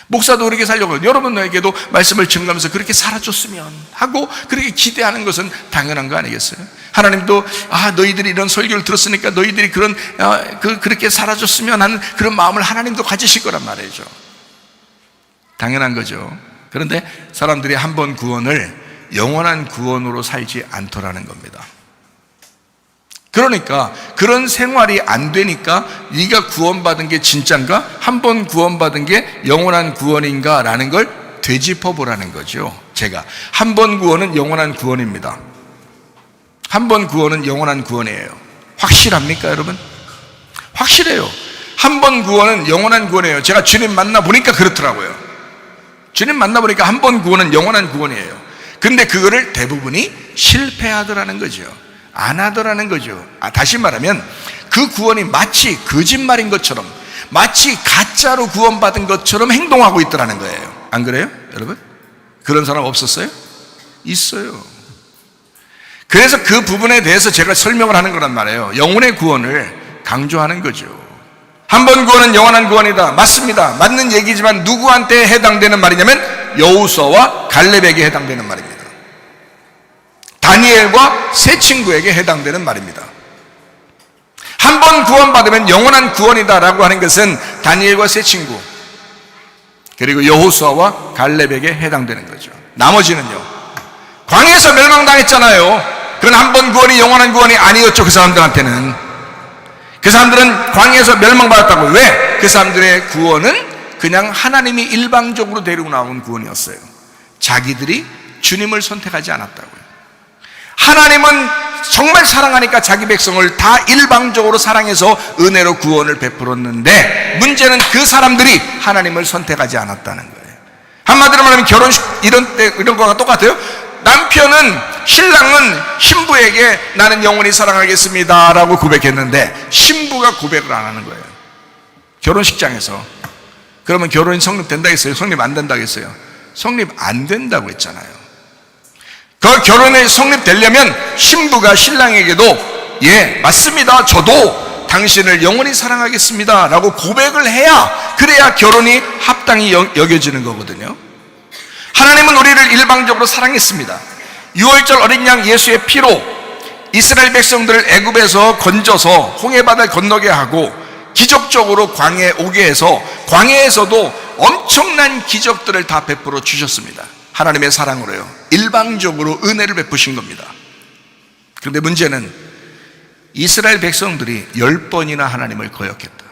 목사도 그렇게 살려고 여러분에게도 말씀을 증거하면서 그렇게 살아줬으면 하고 그렇게 기대하는 것은 당연한 거 아니겠어요? 하나님도 너희들이 이런 설교를 들었으니까 너희들이 그렇게 살아줬으면 하는 그런 마음을 하나님도 가지실 거란 말이죠. 당연한 거죠. 그런데 사람들이 한 번 구원을 영원한 구원으로 살지 않더라는 겁니다. 그러니까 그런 생활이 안 되니까 네가 구원받은 게 진짠가? 한 번 구원받은 게 영원한 구원인가? 라는 걸 되짚어 보라는 거죠. 제가 한 번 구원은 영원한 구원입니다. 한 번 구원은 영원한 구원이에요. 확실합니까 여러분? 확실해요. 한 번 구원은 영원한 구원이에요. 제가 주님 만나보니까 그렇더라고요. 주님 만나보니까 한 번 구원은 영원한 구원이에요. 근데 그거를 대부분이 실패하더라는 거죠. 안 하더라는 거죠. 다시 말하면 그 구원이 마치 거짓말인 것처럼, 마치 가짜로 구원받은 것처럼 행동하고 있더라는 거예요. 안 그래요 여러분? 그런 사람 없었어요? 있어요. 그래서 그 부분에 대해서 제가 설명을 하는 거란 말이에요. 영혼의 구원을 강조하는 거죠. 한 번 구원은 영원한 구원이다. 맞습니다. 맞는 얘기지만 누구한테 해당되는 말이냐면 여호수아와 갈렙에게 해당되는 말입니다. 다니엘과 세 친구에게 해당되는 말입니다. 한 번 구원받으면 영원한 구원이다 라고 하는 것은 다니엘과 세 친구 그리고 여호수아와 갈렙에게 해당되는 거죠. 나머지는요, 광야에서 멸망당했잖아요. 그건 한 번 구원이 영원한 구원이 아니었죠. 그 사람들한테는. 그 사람들은 광야에서 멸망받았다고. 왜? 그 사람들의 구원은 그냥 하나님이 일방적으로 데리고 나온 구원이었어요. 자기들이 주님을 선택하지 않았다고요. 하나님은 정말 사랑하니까 자기 백성을 다 일방적으로 사랑해서 은혜로 구원을 베풀었는데, 문제는 그 사람들이 하나님을 선택하지 않았다는 거예요. 한마디로 말하면 결혼식 이런 거가 똑같아요. 남편은, 신랑은 신부에게 나는 영원히 사랑하겠습니다 라고 고백했는데 신부가 고백을 안 하는 거예요. 결혼식장에서. 그러면 결혼이 성립된다 했어요? 성립 안 된다고 했어요? 성립 안 된다고 했잖아요. 그 결혼이 성립되려면 신부가 신랑에게도 예 맞습니다, 저도 당신을 영원히 사랑하겠습니다 라고 고백을 해야, 그래야 결혼이 합당히 여겨지는 거거든요. 하나님은 우리를 일방적으로 사랑했습니다. 6월절 어린 양 예수의 피로 이스라엘 백성들을 애굽에서 건져서 홍해바다를 건너게 하고 기적적으로 광야에 오게 해서 광야에서도 엄청난 기적들을 다 베풀어 주셨습니다. 하나님의 사랑으로요. 일방적으로 은혜를 베푸신 겁니다. 그런데 문제는 이스라엘 백성들이 10번이나 하나님을 거역했다.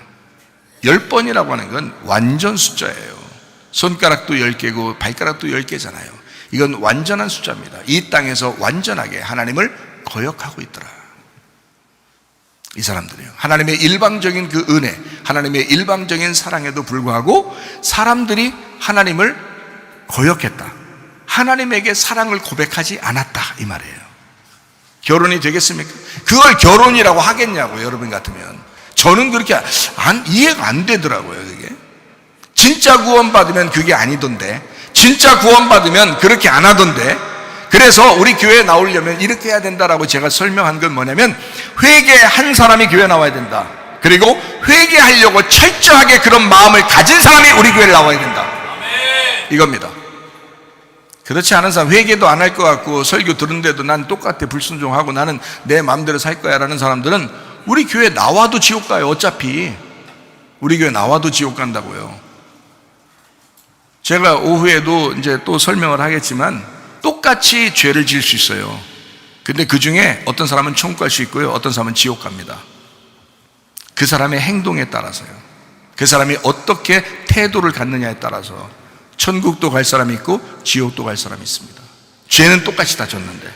10번이라고 하는 건 완전 숫자예요. 손가락도 10개고 발가락도 10개잖아요. 이건 완전한 숫자입니다. 이 땅에서 완전하게 하나님을 거역하고 있더라. 이 사람들이요. 하나님의 일방적인 그 은혜, 하나님의 일방적인 사랑에도 불구하고 사람들이 하나님을 거역했다. 하나님에게 사랑을 고백하지 않았다 이 말이에요. 결혼이 되겠습니까? 그걸 결혼이라고 하겠냐고. 여러분 같으면. 저는 그렇게 이해가 안 되더라고요. 그게 진짜 구원받으면 그게 아니던데, 진짜 구원받으면 그렇게 안 하던데. 그래서 우리 교회에 나오려면 이렇게 해야 된다라고 제가 설명한 건 뭐냐면, 회개한 사람이 교회에 나와야 된다. 그리고 회개하려고 철저하게 그런 마음을 가진 사람이 우리 교회에 나와야 된다. 이겁니다. 그렇지 않은 사람, 회개도 안 할 것 같고 설교 들은데도 난 똑같아 불순종하고 나는 내 마음대로 살 거야 라는 사람들은 우리 교회 나와도 지옥 가요. 어차피 우리 교회 나와도 지옥 간다고요. 제가 오후에도 이제 또 설명을 하겠지만 똑같이 죄를 지을 수 있어요. 근데 그 중에 어떤 사람은 천국 갈 수 있고요, 어떤 사람은 지옥 갑니다. 그 사람의 행동에 따라서요. 그 사람이 어떻게 태도를 갖느냐에 따라서 천국도 갈 사람이 있고 지옥도 갈 사람이 있습니다. 죄는 똑같이 다 졌는데.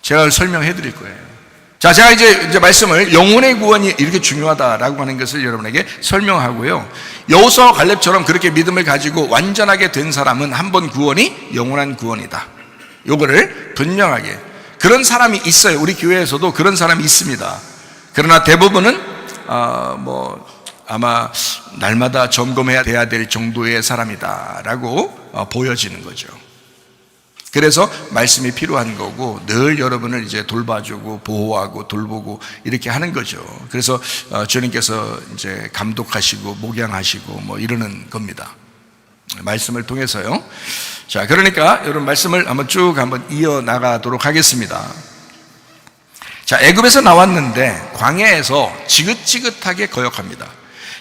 제가 설명해 드릴 거예요. 자, 제가 이제 말씀을 영혼의 구원이 이렇게 중요하다라고 하는 것을 여러분에게 설명하고요. 여호수아와 갈렙처럼 그렇게 믿음을 가지고 완전하게 된 사람은 한 번 구원이 영원한 구원이다. 요거를 분명하게. 그런 사람이 있어요. 우리 교회에서도 그런 사람이 있습니다. 그러나 대부분은 아마 날마다 점검해야 돼야 될 정도의 사람이다라고 보여지는 거죠. 그래서 말씀이 필요한 거고 늘 여러분을 이제 돌봐주고 보호하고 돌보고 이렇게 하는 거죠. 그래서 주님께서 이제 감독하시고 목양하시고 뭐 이러는 겁니다. 말씀을 통해서요. 자, 그러니까 여러분 말씀을 한번 이어 나가도록 하겠습니다. 자, 애굽에서 나왔는데 광야에서 지긋지긋하게 거역합니다.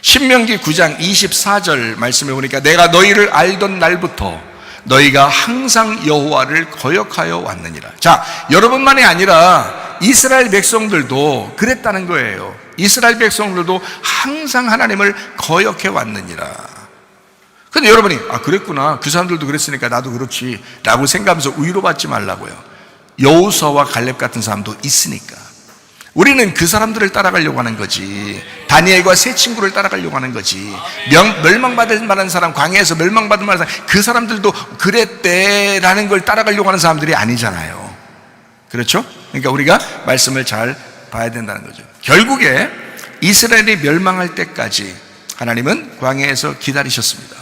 신명기 9장 24절 말씀을 보니까 내가 너희를 알던 날부터 너희가 항상 여호와를 거역하여 왔느니라. 자, 여러분만이 아니라 이스라엘 백성들도 그랬다는 거예요. 이스라엘 백성들도 항상 하나님을 거역해 왔느니라. 근데 여러분이 그랬구나, 그 사람들도 그랬으니까 나도 그렇지 라고 생각하면서 위로받지 말라고요. 여호수아와 갈렙 같은 사람도 있으니까. 우리는 그 사람들을 따라가려고 하는 거지. 다니엘과 세 친구를 따라가려고 하는 거지. 멸망받을 만한 사람, 광야에서 멸망받을 만한 사람, 그 사람들도 그랬대라는 걸 따라가려고 하는 사람들이 아니잖아요. 그렇죠? 그러니까 우리가 말씀을 잘 봐야 된다는 거죠. 결국에 이스라엘이 멸망할 때까지 하나님은 광야에서 기다리셨습니다.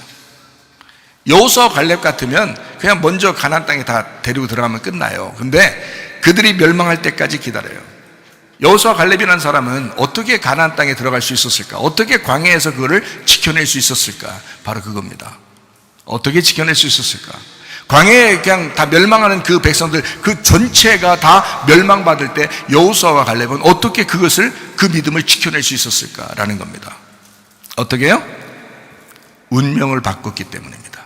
여호수아 갈렙 같으면 그냥 먼저 가나안 땅에 다 데리고 들어가면 끝나요. 근데 그들이 멸망할 때까지 기다려요. 여호수아 갈렙이라는 사람은 어떻게 가나안 땅에 들어갈 수 있었을까? 어떻게 광야에서 그거를 지켜낼 수 있었을까? 바로 그겁니다. 어떻게 지켜낼 수 있었을까? 광야에 그냥 다 멸망하는 그 백성들, 그 전체가 다 멸망받을 때 여호수아와 갈렙은 어떻게 그 믿음을 지켜낼 수 있었을까라는 겁니다. 어떻게 해요? 운명을 바꿨기 때문입니다.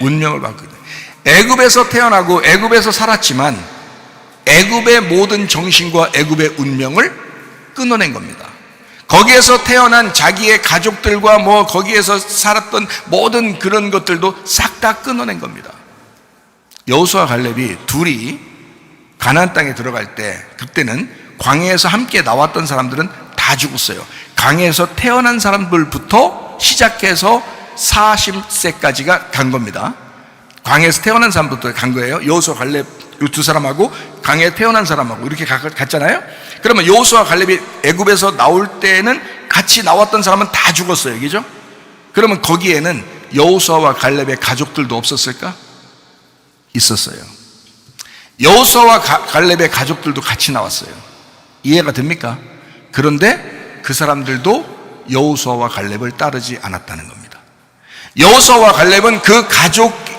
운명을 바꿨기 때문에. 애굽에서 태어나고 애굽에서 살았지만 애굽의 모든 정신과 애굽의 운명을 끊어낸 겁니다. 거기에서 태어난 자기의 가족들과 거기에서 살았던 모든 그런 것들도 싹 다 끊어낸 겁니다. 여호수아 갈렙이 둘이 가나안 땅에 들어갈 때 그때는 광야에서 함께 나왔던 사람들은 다 죽었어요. 광야에서 태어난 사람들부터 시작해서 40세까지가 간 겁니다. 광야에서 태어난 사람부터 간 거예요. 여호수아 갈렙 이 두 사람하고 광야에 태어난 사람하고 이렇게 갔잖아요. 그러면 여호수아 갈렙이 애굽에서 나올 때는 같이 나왔던 사람은 다 죽었어요. 그죠? 그러면 거기에는 여호수아와 갈렙의 가족들도 없었을까? 있었어요. 여호수아와 갈렙의 가족들도 같이 나왔어요. 이해가 됩니까? 그런데 그 사람들도 여호수아와 갈렙을 따르지 않았다는 겁니다. 여호수아와 갈렙은 그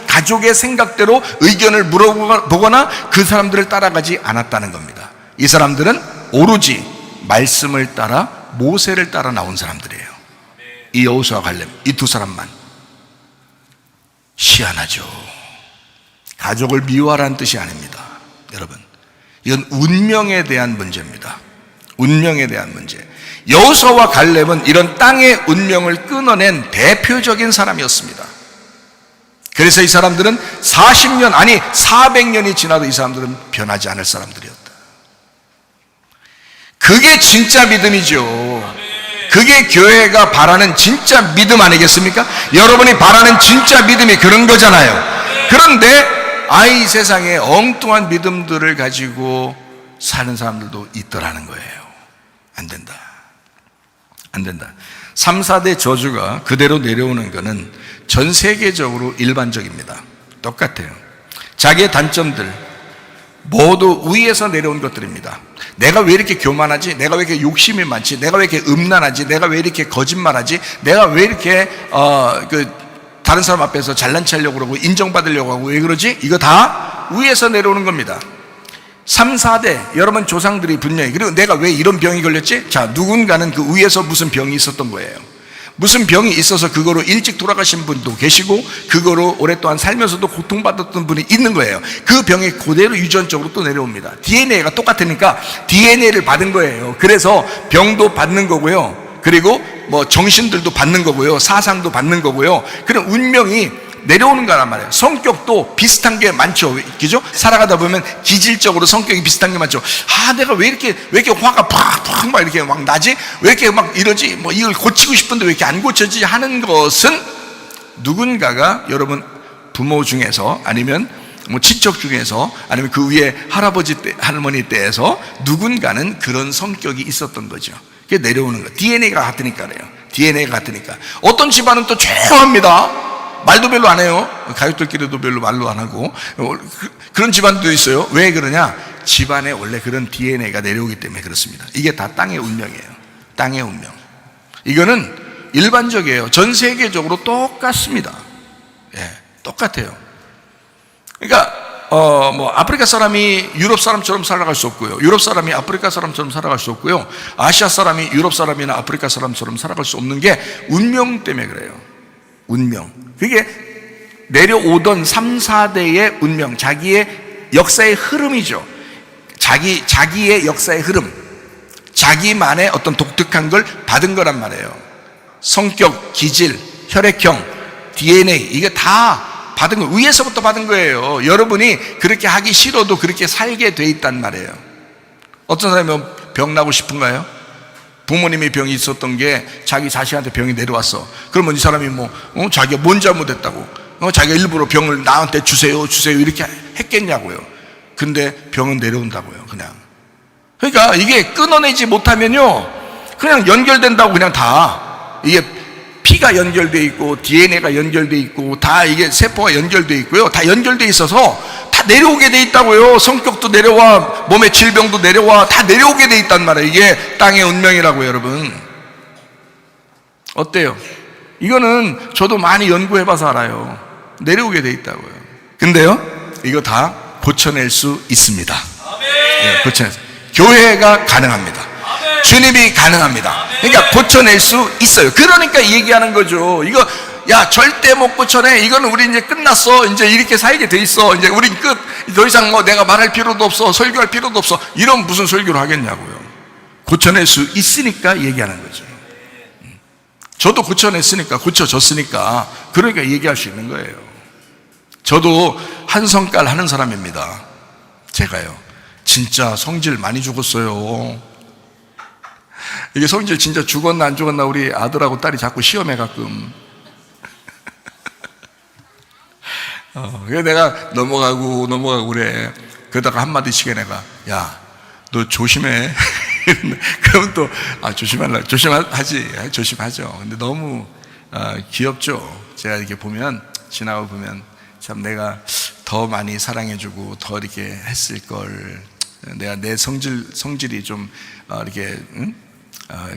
가족의 생각대로 의견을 물어보거나 그 사람들을 따라가지 않았다는 겁니다. 이 사람들은 오로지 말씀을 따라 모세를 따라 나온 사람들이에요. 이 여호수아 갈렙, 이 두 사람만. 희한하죠. 가족을 미워하라는 뜻이 아닙니다. 여러분, 이건 운명에 대한 문제입니다. 운명에 대한 문제. 여호수아와 갈렙은 이런 땅의 운명을 끊어낸 대표적인 사람이었습니다. 그래서 이 사람들은 40년 아니 400년이 지나도 이 사람들은 변하지 않을 사람들이었다. 그게 진짜 믿음이죠. 그게 교회가 바라는 진짜 믿음 아니겠습니까? 여러분이 바라는 진짜 믿음이 그런 거잖아요. 그런데 이 세상에 엉뚱한 믿음들을 가지고 사는 사람들도 있더라는 거예요. 안 된다. 안 된다. 3, 4대 저주가 그대로 내려오는 것은 전 세계적으로 일반적입니다. 똑같아요. 자기의 단점들 모두 위에서 내려온 것들입니다. 내가 왜 이렇게 교만하지? 내가 왜 이렇게 욕심이 많지? 내가 왜 이렇게 음란하지? 내가 왜 이렇게 거짓말하지? 내가 왜 이렇게 다른 사람 앞에서 잘난 체하려고 그러고 인정받으려고 하고 왜 그러지? 이거 다 위에서 내려오는 겁니다. 3, 4대 여러분 조상들이 분명히, 그리고 내가 왜 이런 병이 걸렸지? 자, 누군가는 그 위에서 무슨 병이 있었던 거예요. 무슨 병이 있어서 그거로 일찍 돌아가신 분도 계시고 그거로 오랫동안 살면서도 고통받았던 분이 있는 거예요. 그 병이 그대로 유전적으로 또 내려옵니다. DNA가 똑같으니까 DNA를 받은 거예요. 그래서 병도 받는 거고요. 그리고 뭐 정신들도 받는 거고요, 사상도 받는 거고요. 그런 운명이 내려오는 거란 말이에요. 성격도 비슷한 게 많죠. 그죠? 살아가다 보면 기질적으로 성격이 비슷한 게 많죠. 내가 왜 이렇게 화가 팍팍 막 이렇게 막 나지? 왜 이렇게 막 이러지? 뭐 이걸 고치고 싶은데 왜 이렇게 안 고쳐지지? 하는 것은 누군가가 여러분 부모 중에서 아니면 뭐 친척 중에서 아니면 그 위에 할아버지 때, 할머니 때에서 누군가는 그런 성격이 있었던 거죠. 그게 내려오는 거예요. DNA가 같으니까 그래요. DNA가 같으니까. 어떤 집안은 또 조용합니다. 말도 별로 안 해요. 가족들끼리도 별로 말로 안 하고. 그런 집안도 있어요. 왜 그러냐? 집안에 원래 그런 DNA가 내려오기 때문에 그렇습니다. 이게 다 땅의 운명이에요. 땅의 운명. 이거는 일반적이에요. 전 세계적으로 똑같습니다. 예, 똑같아요. 그러니까 뭐 아프리카 사람이 유럽 사람처럼 살아갈 수 없고요, 유럽 사람이 아프리카 사람처럼 살아갈 수 없고요, 아시아 사람이 유럽 사람이나 아프리카 사람처럼 살아갈 수 없는 게 운명 때문에 그래요. 운명. 그게 내려오던 3, 4대의 운명, 자기의 역사의 흐름이죠. 자기의 역사의 흐름, 자기만의 어떤 독특한 걸 받은 거란 말이에요. 성격, 기질, 혈액형, DNA, 이게 다 받은 거, 위에서부터 받은 거예요. 여러분이 그렇게 하기 싫어도 그렇게 살게 돼 있단 말이에요. 어떤 사람이 병 나고 싶은가요? 부모님이 병이 있었던 게 자기 자식한테 병이 내려왔어. 그러면 이 사람이 자기가 뭔 잘못했다고, 자기가 일부러 병을 나한테 주세요 이렇게 했겠냐고요. 근데 병은 내려온다고요, 그냥. 그러니까 이게 끊어내지 못하면요, 그냥 연결된다고. 그냥 다 이게 피가 연결돼 있고 DNA가 연결돼 있고 다 이게 세포가 연결돼 있고요, 다 연결돼 있어서 다 내려오게 돼 있다고요. 성격도 내려와, 몸의 질병도 내려와, 다 내려오게 돼 있단 말이에요. 이게 땅의 운명이라고요, 여러분. 어때요? 이거는 저도 많이 연구해봐서 알아요. 내려오게 돼 있다고요. 근데요, 이거 다 고쳐낼 수 있습니다. 네, 고쳐낼 수. 교회가 가능합니다. 주님이 가능합니다. 그러니까 고쳐낼 수 있어요. 그러니까 얘기하는 거죠. 이거 야 절대 못 고쳐내, 이거는 우리 이제 끝났어, 이제 이렇게 살게 돼 있어, 이제 우린 끝, 더 이상 뭐 내가 말할 필요도 없어, 설교할 필요도 없어, 이런 무슨 설교를 하겠냐고요. 고쳐낼 수 있으니까 얘기하는 거죠. 저도 고쳐냈으니까, 고쳐졌으니까, 그러니까 얘기할 수 있는 거예요. 저도 한 성깔 하는 사람입니다. 제가요, 진짜 성질 많이 죽었어요. 이게 성질 진짜 죽었나 안 죽었나 우리 아들하고 딸이 자꾸 시험해 가끔. 그래서 내가 넘어가고 그래. 그러다가 한마디씩 해, 내가, 야, 너 조심해. 그럼 또, 조심하지. 조심하죠. 근데 너무 귀엽죠. 제가 이렇게 보면, 지나고 보면, 참 내가 더 많이 사랑해주고 더 이렇게 했을 걸, 내가 내 성질이 좀 이렇게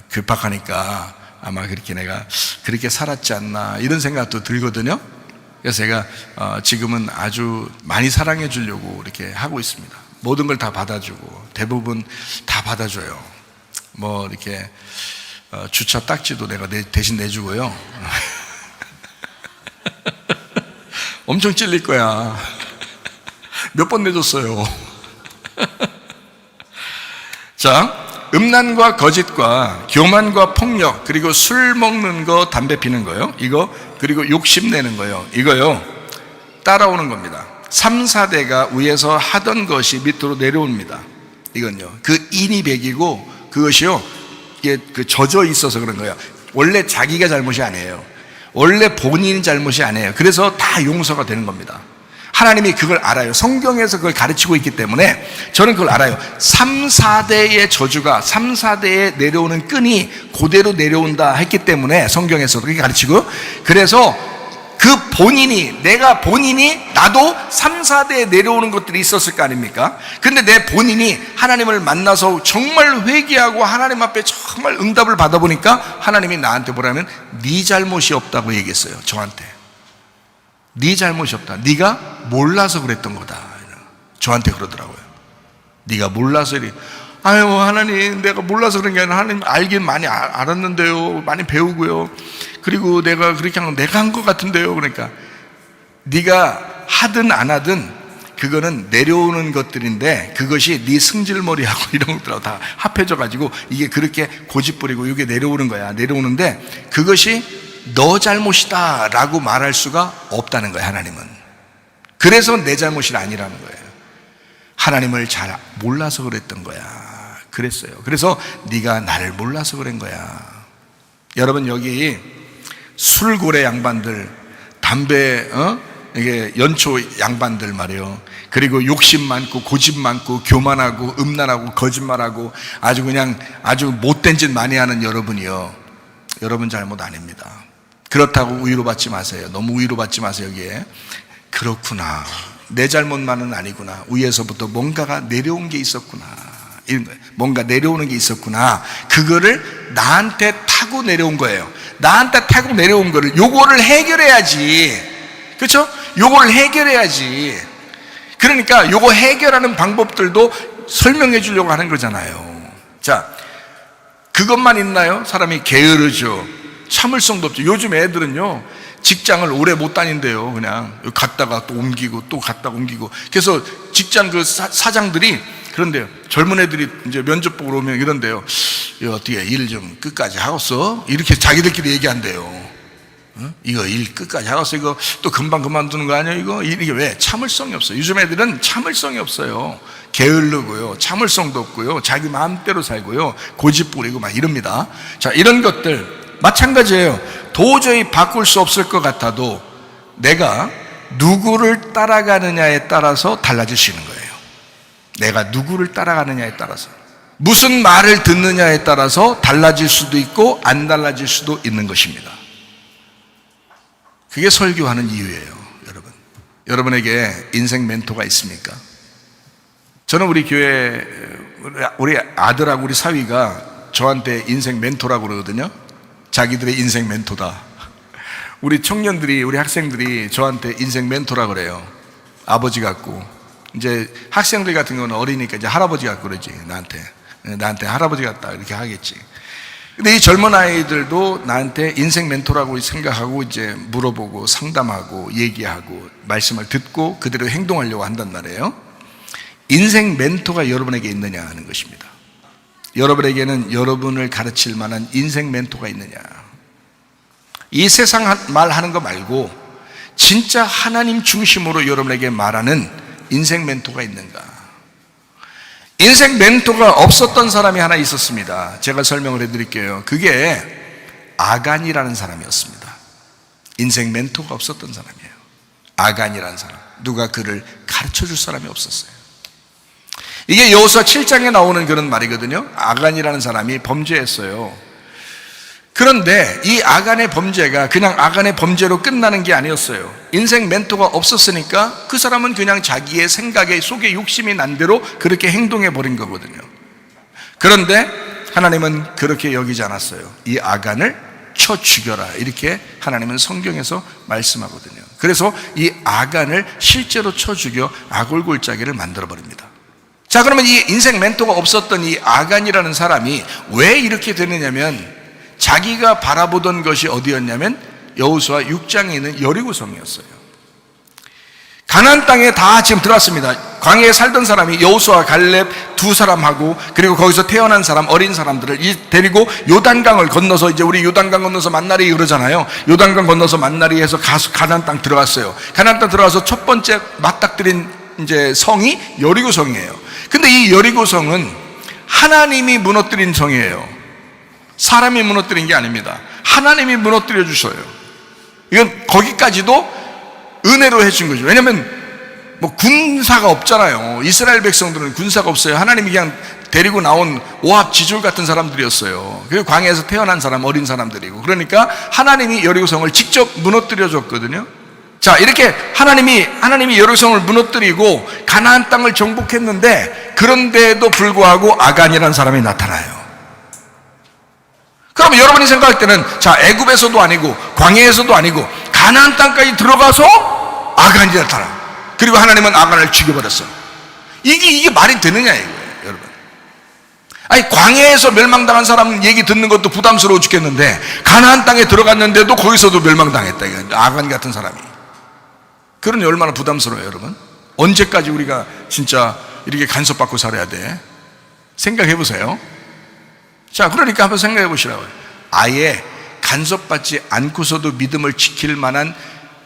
급박하니까 아마 그렇게 내가 그렇게 살았지 않나, 이런 생각도 들거든요. 그래서 제가 지금은 아주 많이 사랑해 주려고 이렇게 하고 있습니다. 모든 걸 다 받아주고, 대부분 다 받아줘요. 뭐 이렇게 주차 딱지도 내가 대신 내주고요. 엄청 찔릴 거야. 몇 번 내줬어요. 자, 음란과 거짓과 교만과 폭력, 그리고 술 먹는 거, 담배 피는 거요, 이거, 그리고 욕심내는 거요, 이거요, 따라오는 겁니다. 3, 4대가 위에서 하던 것이 밑으로 내려옵니다. 이건요, 그 인이 백이고, 그것이요, 이게 젖어 있어서 그런 거예요. 원래 자기가 잘못이 아니에요. 원래 본인 잘못이 아니에요. 그래서 다 용서가 되는 겁니다. 하나님이 그걸 알아요. 성경에서 그걸 가르치고 있기 때문에 저는 그걸 알아요. 3, 4대의 저주가, 3, 4대에 내려오는 끈이 그대로 내려온다 했기 때문에 성경에서도 그렇게 가르치고, 그래서 그 본인이, 나도 3, 4대에 내려오는 것들이 있었을 거 아닙니까? 근데 내 본인이 하나님을 만나서 정말 회개하고 하나님 앞에 정말 응답을 받아보니까 하나님이 나한테 뭐라면, 네 잘못이 없다고 얘기했어요. 저한테. 네 잘못이 없다. 네가 몰라서 그랬던 거다. 저한테 그러더라고요. 네가 몰라서 이래. 아유, 하나님, 내가 몰라서 그런 게 아니라 하나님 알긴 많이 알았는데요, 많이 배우고요, 그리고 내가 그렇게 한 건 내가 한 것 같은데요. 그러니까 네가 하든 안 하든 그거는 내려오는 것들인데 그것이 네 승질머리하고 이런 것들하고 다 합해져 가지고 이게 그렇게 고집부리고 이게 내려오는 거야. 내려오는데 그것이 너 잘못이다 라고 말할 수가 없다는 거야, 하나님은. 그래서 내 잘못이 아니라는 거예요. 하나님을 잘 몰라서 그랬던 거야. 그랬어요. 그래서 네가 나를 몰라서 그런 거야. 여러분, 여기 술고래 양반들, 담배 이게 연초 양반들 말이에요. 그리고 욕심 많고 고집 많고 교만하고 음란하고 거짓말하고 아주 그냥 아주 못된 짓 많이 하는 여러분이요, 여러분 잘못 아닙니다. 그렇다고 위로받지 마세요. 너무 위로받지 마세요. 여기에 그렇구나, 내 잘못만은 아니구나, 위에서부터 뭔가가 내려온 게 있었구나, 이런 거예요. 뭔가 내려오는 게 있었구나. 그거를 나한테 타고 내려온 거예요. 나한테 타고 내려온 거를 요거를 해결해야지. 그렇죠? 요거를 해결해야지. 그러니까 요거 해결하는 방법들도 설명해 주려고 하는 거잖아요. 자, 그것만 있나요? 사람이 게으르죠. 참을성도 없죠. 요즘 애들은요, 직장을 오래 못 다닌대요. 그냥 갔다가 또 옮기고 또 갔다가 옮기고. 그래서 직장 그 사장들이 그런데요, 젊은 애들이 이제 면접 보러 오면 이런데요, 이거 어떻게 일 좀 끝까지 하겠어? 이렇게 자기들끼리 얘기한대요. 이거 일 끝까지 하겠어? 이거 또 금방 그만두는 거 아니야? 이게 왜? 참을성이 없어요. 요즘 애들은 참을성이 없어요. 게으르고요, 참을성도 없고요, 자기 마음대로 살고요, 고집 부리고 막 이럽니다. 자, 이런 것들 마찬가지예요. 도저히 바꿀 수 없을 것 같아도 내가 누구를 따라가느냐에 따라서 달라질 수 있는 거예요. 내가 누구를 따라가느냐에 따라서, 무슨 말을 듣느냐에 따라서 달라질 수도 있고 안 달라질 수도 있는 것입니다. 그게 설교하는 이유예요. 여러분, 여러분에게 인생 멘토가 있습니까? 저는 우리 교회 우리 아들하고 우리 사위가 저한테 인생 멘토라고 그러거든요. 자기들의 인생 멘토다. 우리 청년들이, 우리 학생들이 저한테 인생 멘토라고 그래요. 아버지 같고. 이제 학생들 같은 경우는 어리니까 이제 할아버지 같고 그러지. 나한테 할아버지 같다 이렇게 하겠지. 근데 이 젊은 아이들도 나한테 인생 멘토라고 생각하고 이제 물어보고 상담하고 얘기하고 말씀을 듣고 그대로 행동하려고 한단 말이에요. 인생 멘토가 여러분에게 있느냐 하는 것입니다. 여러분에게는 여러분을 가르칠 만한 인생 멘토가 있느냐. 이 세상 말 하는 거 말고 진짜 하나님 중심으로 여러분에게 말하는 인생 멘토가 있는가. 인생 멘토가 없었던 사람이 하나 있었습니다. 제가 설명을 해드릴게요. 그게 아간이라는 사람이었습니다. 인생 멘토가 없었던 사람이에요. 아간이라는 사람. 누가 그를 가르쳐줄 사람이 없었어요. 이게 여호수아 7장에 나오는 그런 말이거든요. 아간이라는 사람이 범죄했어요. 그런데 이 아간의 범죄가 그냥 아간의 범죄로 끝나는 게 아니었어요. 인생 멘토가 없었으니까 그 사람은 그냥 자기의 생각에 속에 욕심이 난 대로 그렇게 행동해 버린 거거든요. 그런데 하나님은 그렇게 여기지 않았어요. 이 아간을 쳐 죽여라, 이렇게 하나님은 성경에서 말씀하거든요. 그래서 이 아간을 실제로 쳐 죽여 아골골짜기를 만들어 버립니다. 자, 그러면 이 인생 멘토가 없었던 이 아간이라는 사람이 왜 이렇게 되느냐면, 자기가 바라보던 것이 어디였냐면 여호수아 6장에 있는 여리고성이었어요. 가나안 땅에 다 지금 들어왔습니다. 광야에 살던 사람이 여호수아, 갈렙 두 사람하고 그리고 거기서 태어난 사람, 어린 사람들을 데리고 요단강을 건너서, 이제 우리 요단강 건너서 만나리 그러잖아요. 요단강 건너서 만나리에서 가나안 땅 들어갔어요. 가나안 땅 들어가서 첫 번째 맞닥뜨린 이제 성이 여리고성이에요. 근데 이 여리고성은 하나님이 무너뜨린 성이에요. 사람이 무너뜨린 게 아닙니다. 하나님이 무너뜨려 주셔요. 이건 거기까지도 은혜로 해준 거죠. 왜냐하면 뭐 군사가 없잖아요. 이스라엘 백성들은 군사가 없어요. 하나님이 그냥 데리고 나온 오합 지졸 같은 사람들이었어요. 그리고 광야에서 태어난 사람, 어린 사람들이고. 그러니까 하나님이 여리고성을 직접 무너뜨려 줬거든요. 자, 이렇게 하나님이 여리고성을 무너뜨리고 가나안 땅을 정복했는데, 그런데도 불구하고 아간이라는 사람이 나타나요. 그럼 여러분이 생각할 때는, 자, 애굽에서도 아니고 광야에서도 아니고 가나안 땅까지 들어가서 아간이 나타나. 그리고 하나님은 아간을 죽여버렸어. 이게 말이 되느냐 이거예요, 여러분. 아니, 광야에서 멸망당한 사람 얘기 듣는 것도 부담스러워 죽겠는데 가나안 땅에 들어갔는데도 거기서도 멸망당했다. 이거 아간 같은 사람이. 그러니 얼마나 부담스러워요, 여러분. 언제까지 우리가 진짜 이렇게 간섭받고 살아야 돼? 생각해 보세요. 자, 그러니까 한번 생각해 보시라고요. 아예 간섭받지 않고서도 믿음을 지킬 만한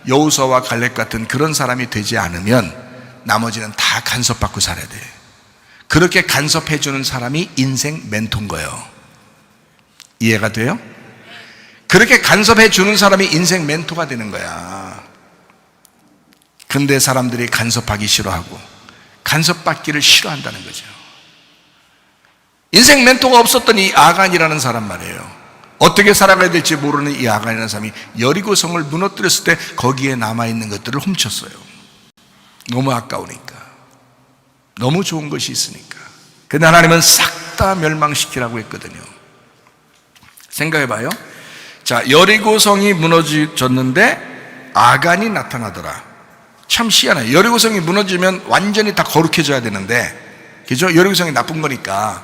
여호수아와 갈렙 같은 그런 사람이 되지 않으면 나머지는 다 간섭받고 살아야 돼. 그렇게 간섭해 주는 사람이 인생 멘토인 거예요. 이해가 돼요? 그렇게 간섭해 주는 사람이 인생 멘토가 되는 거야. 근데 사람들이 간섭하기 싫어하고 간섭받기를 싫어한다는 거죠. 인생 멘토가 없었던 이 아간이라는 사람 말이에요. 어떻게 살아가야 될지 모르는 이 아간이라는 사람이 여리고성을 무너뜨렸을 때 거기에 남아있는 것들을 훔쳤어요. 너무 아까우니까, 너무 좋은 것이 있으니까. 근데 하나님은 싹 다 멸망시키라고 했거든요. 생각해봐요. 자, 여리고성이 무너졌는데 아간이 나타나더라. 참 희한해요. 여리고성이 무너지면 완전히 다 거룩해져야 되는데, 그죠? 여리고성이 나쁜 거니까.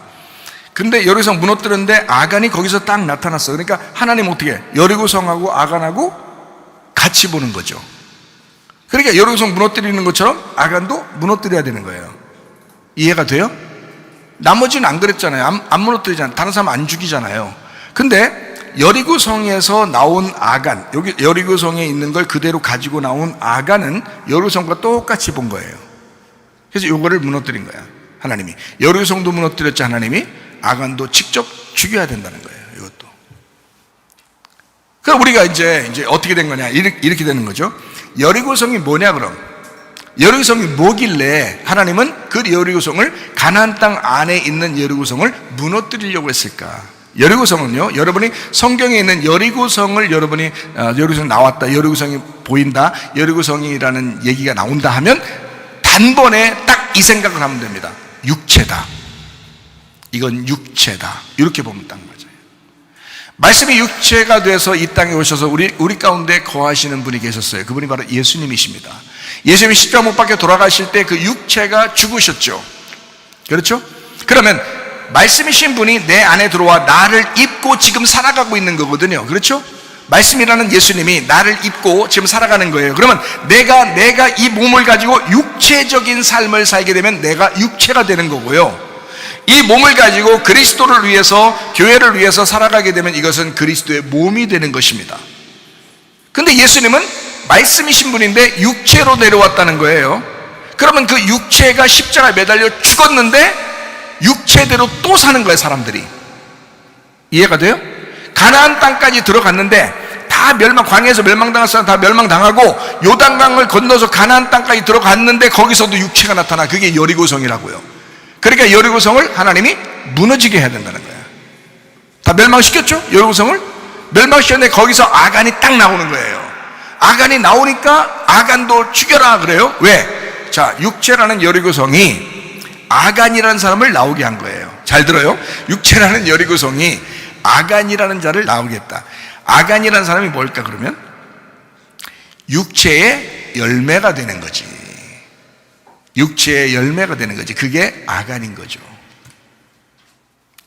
근데 여리고성 무너뜨렸는데 아간이 거기서 딱 나타났어. 그러니까 하나님 어떻게 해? 여리고성하고 아간하고 같이 보는 거죠. 그러니까 여리고성 무너뜨리는 것처럼 아간도 무너뜨려야 되는 거예요. 이해가 돼요? 나머지는 안 그랬잖아요. 안 무너뜨리잖아요. 다른 사람 안 죽이잖아요. 근데 여리고성에서 나온 아간, 여기 여리고성에 있는 걸 그대로 가지고 나온 아간은 여리고성과 똑같이 본 거예요. 그래서 이거를 무너뜨린 거야, 하나님이. 여리고성도 무너뜨렸죠, 하나님이. 아간도 직접 죽여야 된다는 거예요, 이것도. 그럼 우리가 이제 어떻게 된 거냐, 이렇게 되는 거죠. 여리고성이 뭐냐, 그럼? 여리고성이 뭐길래 하나님은 그 여리고성을, 가나안 땅 안에 있는 여리고성을 무너뜨리려고 했을까? 여리고성은요, 여러분이 성경에 있는 여리고성을 여러분이 여리고성 나왔다, 여리고성이 보인다, 여리고성이라는 얘기가 나온다 하면 단번에 딱 이 생각을 하면 됩니다. 육체다. 이건 육체다. 이렇게 보면 딱 맞아요. 말씀이 육체가 돼서 이 땅에 오셔서 우리 가운데 거하시는 분이 계셨어요. 그분이 바로 예수님이십니다. 예수님이 십자가 못 박혀 돌아가실 때 그 육체가 죽으셨죠. 그렇죠? 그러면 말씀이신 분이 내 안에 들어와 나를 입고 지금 살아가고 있는 거거든요. 그렇죠? 말씀이라는 예수님이 나를 입고 지금 살아가는 거예요. 그러면 내가 이 몸을 가지고 육체적인 삶을 살게 되면 내가 육체가 되는 거고요. 이 몸을 가지고 그리스도를 위해서, 교회를 위해서 살아가게 되면 이것은 그리스도의 몸이 되는 것입니다. 근데 예수님은 말씀이신 분인데 육체로 내려왔다는 거예요. 그러면 그 육체가 십자가에 매달려 죽었는데 육체대로 또 사는 거예요, 사람들이. 이해가 돼요? 가나안 땅까지 들어갔는데 다 광야에서 멸망당할 사람 다 멸망당하고 요단강을 건너서 가나안 땅까지 들어갔는데 거기서도 육체가 나타나. 그게 여리고성이라고요. 그러니까 여리고성을 하나님이 무너지게 해야 된다는 거예요. 다 멸망시켰죠? 여리고성을 멸망시켰는데 거기서 아간이 딱 나오는 거예요. 아간이 나오니까 아간도 죽여라 그래요. 왜? 자, 육체라는 여리고성이 아간이라는 사람을 나오게 한 거예요. 잘 들어요. 육체라는 여리고성이 아간이라는 자를 나오겠다. 아간이라는 사람이 뭘까 그러면? 육체의 열매가 되는 거지. 육체의 열매가 되는 거지. 그게 아간인 거죠.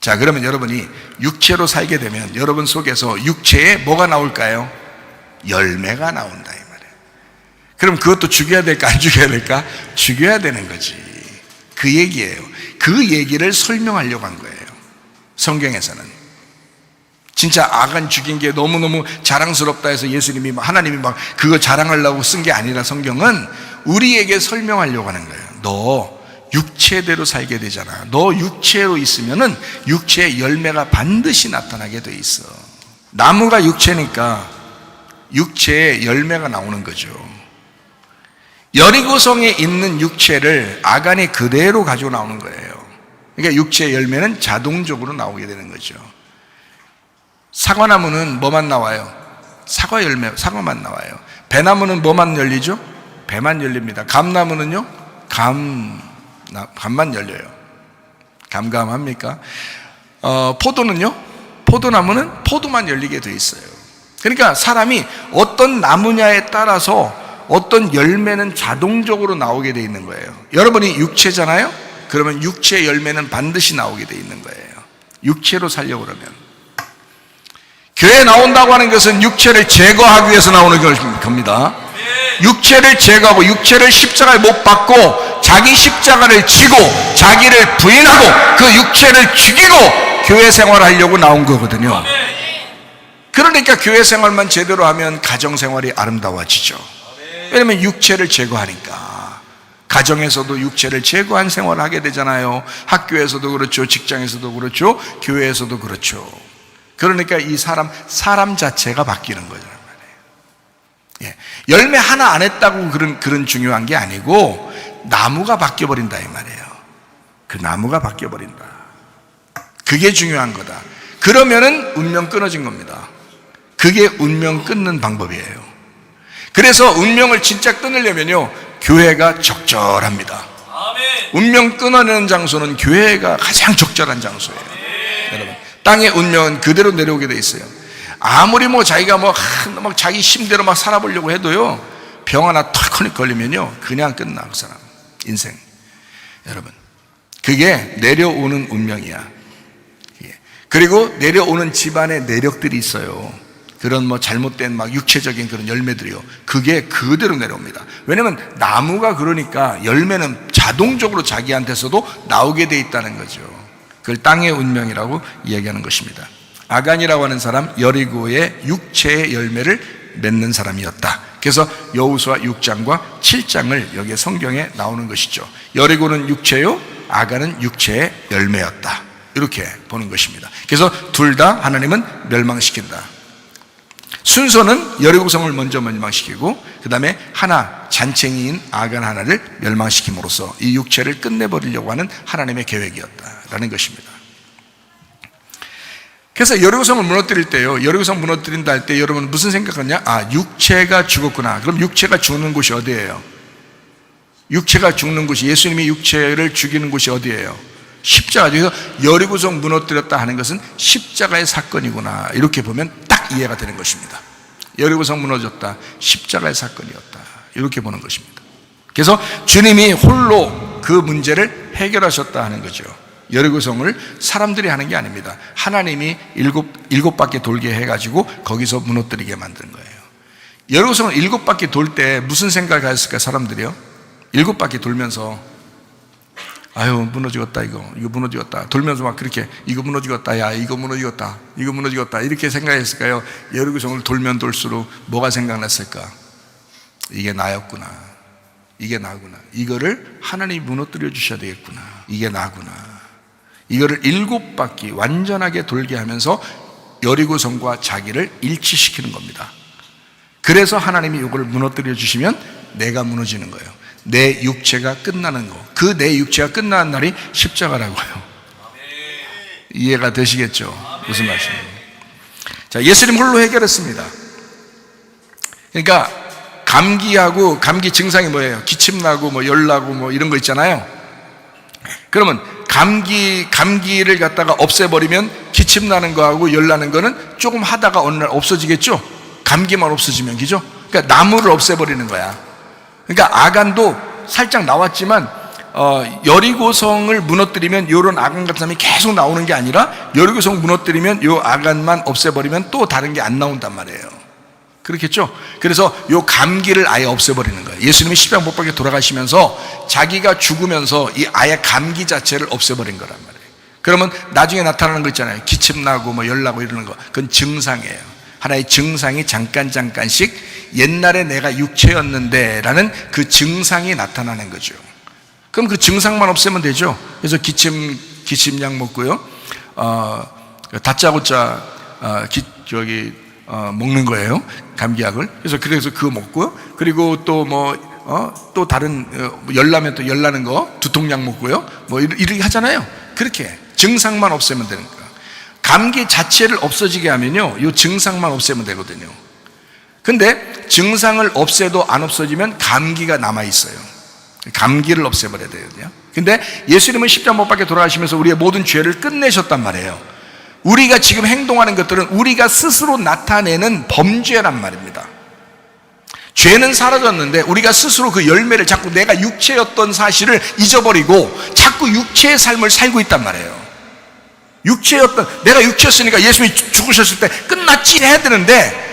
자, 그러면 여러분이 육체로 살게 되면 여러분 속에서 육체에 뭐가 나올까요? 열매가 나온다 이 말이에요. 그럼 그것도 죽여야 될까 안 죽여야 될까? 죽여야 되는 거지. 그 얘기예요. 그 얘기를 설명하려고 한 거예요, 성경에서는. 진짜 아간 죽인 게 너무너무 자랑스럽다 해서 예수님이 하나님이 막 그거 자랑하려고 쓴 게 아니라 성경은 우리에게 설명하려고 하는 거예요. 너 육체대로 살게 되잖아. 너 육체로 있으면은 육체의 열매가 반드시 나타나게 돼 있어. 나무가 육체니까 육체의 열매가 나오는 거죠. 여리고성에 있는 육체를 아간이 그대로 가지고 나오는 거예요. 그러니까 육체의 열매는 자동적으로 나오게 되는 거죠. 사과나무는 뭐만 나와요? 사과 열매, 사과만 나와요. 배나무는 뭐만 열리죠? 배만 열립니다. 감나무는요? 감만 열려요. 감감합니까? 포도는요? 포도나무는 포도만 열리게 돼 있어요. 그러니까 사람이 어떤 나무냐에 따라서 어떤 열매는 자동적으로 나오게 돼 있는 거예요. 여러분이 육체잖아요? 그러면 육체의 열매는 반드시 나오게 돼 있는 거예요. 육체로 살려고 그러면. 교회에 나온다고 하는 것은 육체를 제거하기 위해서 나오는 겁니다. 육체를 제거하고 육체를 십자가에 못 박고 자기 십자가를 지고 자기를 부인하고 그 육체를 죽이고 교회 생활하려고 나온 거거든요. 그러니까 교회 생활만 제대로 하면 가정 생활이 아름다워지죠. 왜냐면 육체를 제거하니까. 가정에서도 육체를 제거한 생활을 하게 되잖아요. 학교에서도 그렇죠, 직장에서도 그렇죠, 교회에서도 그렇죠. 그러니까 이 사람 자체가 바뀌는 거죠. 예. 열매 하나 안 했다고 그런 중요한 게 아니고 나무가 바뀌어버린다 이 말이에요. 그 나무가 바뀌어버린다. 그게 중요한 거다. 그러면은 운명 끊어진 겁니다. 그게 운명 끊는 방법이에요. 그래서 운명을 진짜 끊으려면요, 교회가 적절합니다. 운명 끊어내는 장소는 교회가 가장 적절한 장소예요. 여러분, 땅의 운명은 그대로 내려오게 돼 있어요. 아무리 자기가 막 자기 힘대로 막 살아보려고 해도요, 병 하나 털컥 걸리면요, 그냥 끝나, 그 사람 인생. 여러분, 그게 내려오는 운명이야. 그리고 내려오는 집안의 내력들이 있어요. 그런 잘못된 육체적인 그런 열매들이요, 그게 그대로 내려옵니다. 왜냐면 나무가 그러니까 열매는 자동적으로 자기한테서도 나오게 돼 있다는 거죠. 그걸 땅의 운명이라고 이야기하는 것입니다. 아간이라고 하는 사람, 여리고의 육체의 열매를 맺는 사람이었다. 그래서 여호수아 6장과 7장을 여기 성경에 나오는 것이죠. 여리고는 육체요, 아간은 육체의 열매였다. 이렇게 보는 것입니다. 그래서 둘 다 하나님은 멸망시킨다. 순서는 여리고성을 먼저 멸망시키고 그 다음에 하나, 잔챙이인 아간 하나를 멸망시킴으로써 이 육체를 끝내버리려고 하는 하나님의 계획이었다라는 것입니다. 그래서 여리고성을 무너뜨릴 때요, 여리고성 무너뜨린다 할 때 여러분 무슨 생각하냐? 육체가 죽었구나. 그럼 육체가 죽는 곳이 어디예요? 육체가 죽는 곳이, 예수님이 육체를 죽이는 곳이 어디예요? 십자가죠. 여리고성 무너뜨렸다 하는 것은 십자가의 사건이구나, 이렇게 보면 딱 이해가 되는 것입니다. 여리고성 무너졌다, 십자가의 사건이었다, 이렇게 보는 것입니다. 그래서 주님이 홀로 그 문제를 해결하셨다 하는 거죠. 여리고성을 사람들이 하는 게 아닙니다. 하나님이 일곱 바퀴 돌게 해가지고 거기서 무너뜨리게 만든 거예요. 여리고성을 7바퀴 돌 때 무슨 생각을 가졌을까요? 사람들이요, 7바퀴 돌면서 아유 무너지겠다, 이거 무너지겠다, 돌면서 막 그렇게 이거 무너지겠다, 야 이거 무너지겠다, 이거 무너지겠다, 이렇게 생각했을까요? 여리고성을 돌면 돌수록 뭐가 생각났을까? 이게 나였구나, 이게 나구나, 이거를 하나님이 무너뜨려 주셔야 되겠구나, 이게 나구나. 이거를 7바퀴 완전하게 돌게 하면서 여리고성과 자기를 일치시키는 겁니다. 그래서 하나님이 이걸 무너뜨려 주시면 내가 무너지는 거예요. 내 육체가 끝나는 거, 그 내 육체가 끝나는 날이 십자가라고요. 이해가 되시겠죠? 무슨 말씀이에요? 자, 예수님 홀로 해결했습니다. 그러니까 감기하고, 감기 증상이 뭐예요? 기침나고 열나고 이런 거 있잖아요. 그러면 감기를 갖다가 없애버리면 기침나는 거하고 열나는 거는 조금 하다가 어느 날 없어지겠죠? 감기만 없어지면, 그죠? 그러니까 나무를 없애버리는 거야. 그러니까 아간도 살짝 나왔지만 여리고성을 무너뜨리면 이런 아간 같은 사람이 계속 나오는 게 아니라 여리고성 무너뜨리면 이 아간만 없애버리면 또 다른 게 안 나온단 말이에요. 그렇겠죠? 그래서 이 감기를 아예 없애버리는 거예요. 예수님이 십자가 못 박혀 돌아가시면서 자기가 죽으면서 이 아예 감기 자체를 없애버린 거란 말이에요. 그러면 나중에 나타나는 거 있잖아요. 기침나고 열나고 이러는 거, 그건 증상이에요. 하나의 증상이 잠깐씩 옛날에 내가 육체였는데 라는 그 증상이 나타나는 거죠. 그럼 그 증상만 없애면 되죠. 그래서 기침약 먹고요, 다짜고짜 먹는 거예요, 감기약을. 그래서 그거 먹고요, 그리고 또 다른 열나면 또 열나는 거 두통약 먹고요, 이렇게 하잖아요. 그렇게 증상만 없애면 되는 거예요. 감기 자체를 없어지게 하면요, 이 증상만 없애면 되거든요. 근데 증상을 없애도 안 없어지면 감기가 남아있어요. 감기를 없애버려야 되거든요. 근데 예수님은 십자가 못 박혀 돌아가시면서 우리의 모든 죄를 끝내셨단 말이에요. 우리가 지금 행동하는 것들은 우리가 스스로 나타내는 범죄란 말입니다. 죄는 사라졌는데 우리가 스스로 그 열매를, 자꾸 내가 육체였던 사실을 잊어버리고 자꾸 육체의 삶을 살고 있단 말이에요. 내가 육체였으니까 예수님이 죽으셨을 때 끝났지 해야 되는데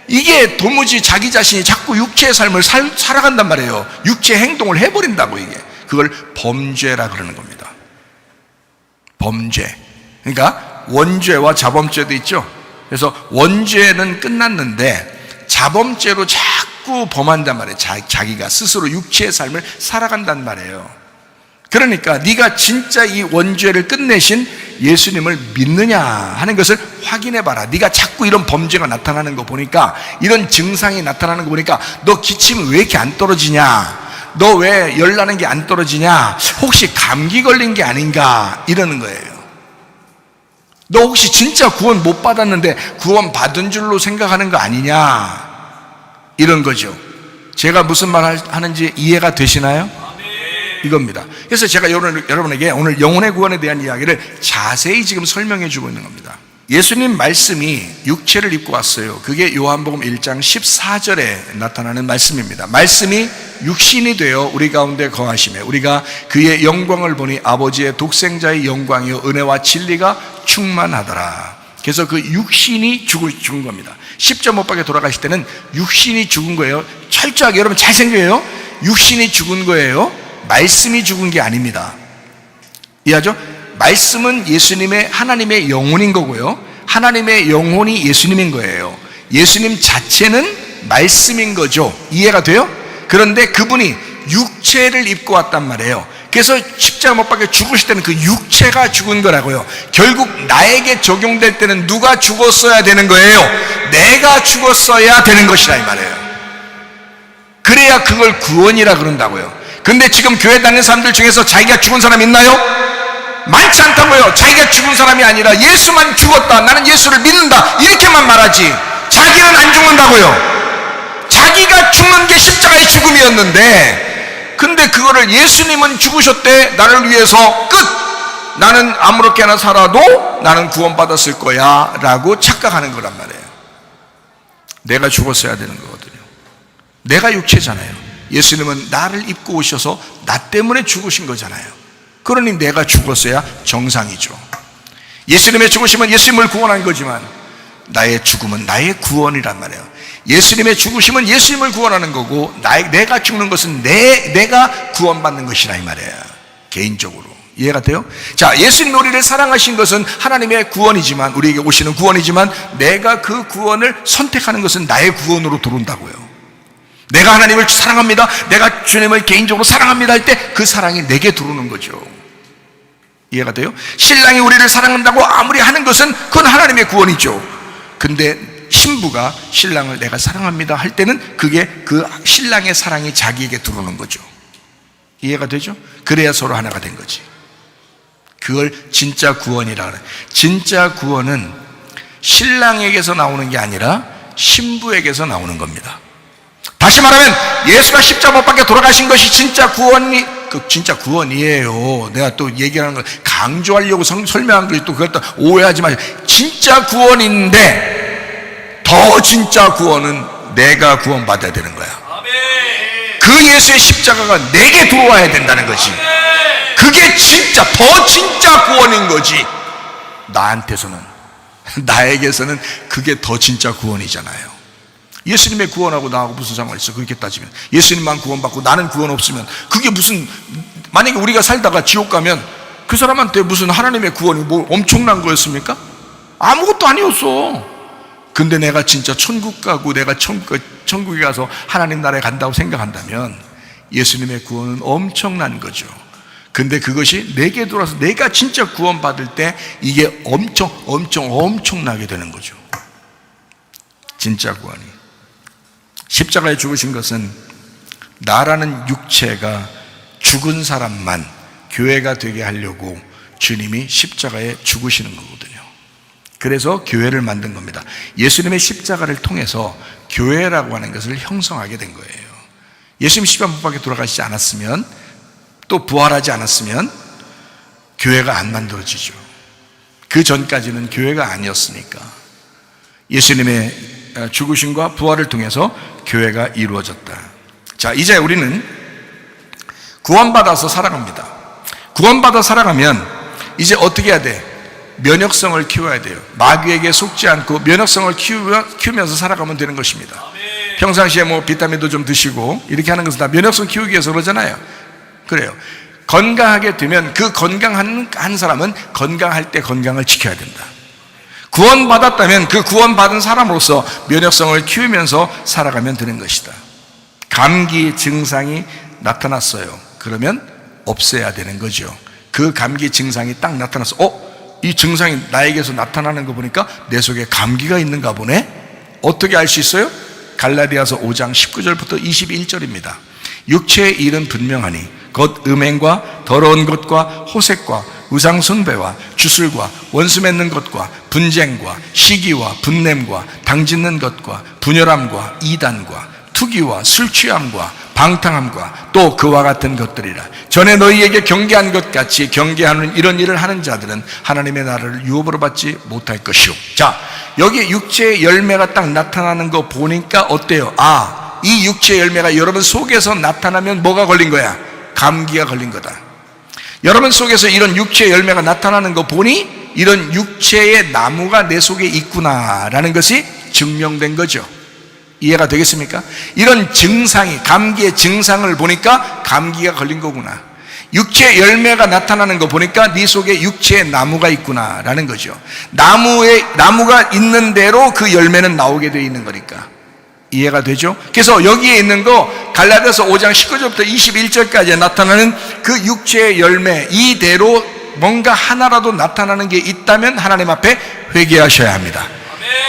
이게 도무지 자기 자신이 자꾸 육체의 삶을 살아간단 말이에요. 육체의 행동을 해버린다고. 이게 그걸 범죄라 그러는 겁니다. 범죄. 그러니까 원죄와 자범죄도 있죠. 그래서 원죄는 끝났는데 자범죄로 자꾸 범한단 말이에요. 자기가 스스로 육체의 삶을 살아간단 말이에요. 그러니까 네가 진짜 이 원죄를 끝내신 예수님을 믿느냐 하는 것을 확인해 봐라. 네가 자꾸 이런 범죄가 나타나는 거 보니까, 이런 증상이 나타나는 거 보니까 너 기침이 왜 이렇게 안 떨어지냐, 너 왜 열나는 게 안 떨어지냐, 혹시 감기 걸린 게 아닌가, 이러는 거예요. 너 혹시 진짜 구원 못 받았는데 구원 받은 줄로 생각하는 거 아니냐, 이런 거죠. 제가 무슨 말 하는지 이해가 되시나요? 이겁니다. 그래서 제가 여러분에게 오늘 영혼의 구원에 대한 이야기를 자세히 지금 설명해 주고 있는 겁니다. 예수님 말씀이 육체를 입고 왔어요. 그게 요한복음 1장 14절에 나타나는 말씀입니다. 말씀이 육신이 되어 우리 가운데 거하시매 우리가 그의 영광을 보니 아버지의 독생자의 영광이요 은혜와 진리가 충만하더라. 그래서 그 육신이 죽은 겁니다. 십자 못 박에 돌아가실 때는 육신이 죽은 거예요. 철저하게 여러분 잘 생각해요. 육신이 죽은 거예요. 말씀이 죽은 게 아닙니다. 이해하죠? 말씀은 예수님의, 하나님의 영혼인 거고요, 하나님의 영혼이 예수님인 거예요. 예수님 자체는 말씀인 거죠. 이해가 돼요? 그런데 그분이 육체를 입고 왔단 말이에요. 그래서 십자가 못 박혀 죽으실 때는 그 육체가 죽은 거라고요. 결국 나에게 적용될 때는 누가 죽었어야 되는 거예요? 내가 죽었어야 되는 것이라 이 말이에요. 그래야 그걸 구원이라 그런다고요. 근데 지금 교회 다니는 사람들 중에서 자기가 죽은 사람 있나요? 많지 않다고요. 자기가 죽은 사람이 아니라 예수만 죽었다, 나는 예수를 믿는다, 이렇게만 말하지 자기는 안 죽는다고요. 자기가 죽는 게 십자가의 죽음이었는데, 근데 그거를 예수님은 죽으셨대, 나를 위해서 끝, 나는 아무렇게나 살아도 나는 구원받았을 거야 라고 착각하는 거란 말이에요. 내가 죽었어야 되는 거거든요. 내가 육체잖아요. 예수님은 나를 입고 오셔서 나 때문에 죽으신 거잖아요. 그러니 내가 죽었어야 정상이죠. 예수님의 죽으심은 예수님을 구원한 거지만 나의 죽음은 나의 구원이란 말이에요. 예수님의 죽으심은 예수님을 구원하는 거고, 내가 죽는 것은 내가 구원받는 것이라 이 말이에요. 개인적으로. 이해가 돼요? 자, 예수님이 우리를 사랑하신 것은 하나님의 구원이지만, 우리에게 오시는 구원이지만, 내가 그 구원을 선택하는 것은 나의 구원으로 들어온다고요. 내가 하나님을 사랑합니다, 내가 주님을 개인적으로 사랑합니다 할 때 그 사랑이 내게 들어오는 거죠. 이해가 돼요? 신랑이 우리를 사랑한다고 아무리 하는 것은 그건 하나님의 구원이죠. 근데 신부가 신랑을 내가 사랑합니다 할 때는 그게 그 신랑의 사랑이 자기에게 들어오는 거죠. 이해가 되죠? 그래야 서로 하나가 된 거지. 그걸 진짜 구원이라 그래. 진짜 구원은 신랑에게서 나오는 게 아니라 신부에게서 나오는 겁니다. 다시 말하면 예수가 십자가 못 박혀 돌아가신 것이 진짜 진짜 구원이에요. 내가 또 얘기하는 걸 강조하려고 설명한 걸 또 그걸 오해하지 마세요. 진짜 구원인데 더 진짜 구원은 내가 구원받아야 되는 거야. 그 예수의 십자가가 내게 들어와야 된다는 거지. 그게 더 진짜 구원인 거지. 나한테서는, 나에게서는 그게 더 진짜 구원이잖아요. 예수님의 구원하고 나하고 무슨 상관이 있어? 그렇게 따지면 예수님만 구원받고 나는 구원 없으면 그게 무슨, 만약에 우리가 살다가 지옥 가면 그 사람한테 무슨 하나님의 구원이 뭐 엄청난 거였습니까? 아무것도 아니었어. 근데 내가 진짜 천국 가고 내가 천국에 가서 하나님 나라에 간다고 생각한다면 예수님의 구원은 엄청난 거죠. 근데 그것이 내게 들어와서 내가 진짜 구원받을 때 이게 엄청나게 되는 거죠. 진짜 구원이. 십자가에 죽으신 것은 나라는 육체가 죽은 사람만 교회가 되게 하려고 주님이 십자가에 죽으시는 거거든요. 그래서 교회를 만든 겁니다. 예수님의 십자가를 통해서 교회라고 하는 것을 형성하게 된 거예요. 예수님 십자가 못 박혀 돌아가시지 않았으면, 또 부활하지 않았으면 교회가 안 만들어지죠. 그 전까지는 교회가 아니었으니까. 예수님의 죽으심과 부활을 통해서 교회가 이루어졌다. 자, 이제 우리는 구원받아서 살아갑니다. 구원받아 살아가면 이제 어떻게 해야 돼? 면역성을 키워야 돼요. 마귀에게 속지 않고 면역성을 키우면서 살아가면 되는 것입니다. 평상시에 뭐 비타민도 좀 드시고 이렇게 하는 것은 다 면역성 키우기 위해서 그러잖아요. 그래요. 건강하게 되면 그 건강한 한 사람은 건강할 때 건강을 지켜야 된다. 구원받았다면 그 구원받은 사람으로서 면역성을 키우면서 살아가면 되는 것이다. 감기 증상이 나타났어요. 그러면 없애야 되는 거죠. 그 감기 증상이 딱 나타났어. 이 증상이 나에게서 나타나는 거 보니까 내 속에 감기가 있는가 보네. 어떻게 알 수 있어요? 갈라디아서 5장 19절부터 21절입니다. 육체의 일은 분명하니 곧 음행과 더러운 것과 호색과 우상 숭배와 주술과 원수 맺는 것과 분쟁과 시기와 분냄과 당짓는 것과 분열함과 이단과 투기와 술 취함과 방탕함과 또 그와 같은 것들이라. 전에 너희에게 경계한 것 같이 경계하는 이런 일을 하는 자들은 하나님의 나라를 유업으로 받지 못할 것이오. 자, 여기 육체의 열매가 딱 나타나는 거 보니까 어때요? 이 육체의 열매가 여러분 속에서 나타나면 뭐가 걸린 거야? 감기가 걸린 거다. 여러분 속에서 이런 육체의 열매가 나타나는 거 보니 이런 육체의 나무가 내 속에 있구나라는 것이 증명된 거죠. 이해가 되겠습니까? 이런 증상이, 감기의 증상을 보니까 감기가 걸린 거구나. 육체의 열매가 나타나는 거 보니까 네 속에 육체의 나무가 있구나라는 거죠. 나무가 있는 대로 그 열매는 나오게 되어 있는 거니까. 이해가 되죠? 그래서 여기에 있는 거 갈라디아서 5장 19절부터 21절까지 나타나는 그 육체의 열매, 이대로 뭔가 하나라도 나타나는 게 있다면 하나님 앞에 회개하셔야 합니다.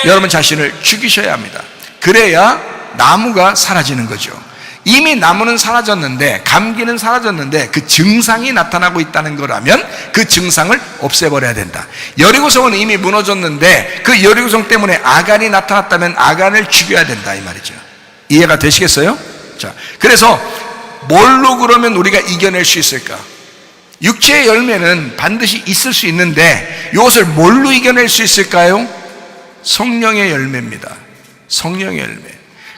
여러분 자신을 죽이셔야 합니다. 그래야 나무가 사라지는 거죠. 이미 나무는 사라졌는데, 감기는 사라졌는데 그 증상이 나타나고 있다는 거라면 그 증상을 없애버려야 된다. 여리고성은 이미 무너졌는데 그 여리고성 때문에 아간이 나타났다면 아간을 죽여야 된다, 이 말이죠. 이해가 되시겠어요? 자, 그래서 뭘로 그러면 우리가 이겨낼 수 있을까? 육체의 열매는 반드시 있을 수 있는데 이것을 뭘로 이겨낼 수 있을까요? 성령의 열매입니다. 성령의 열매.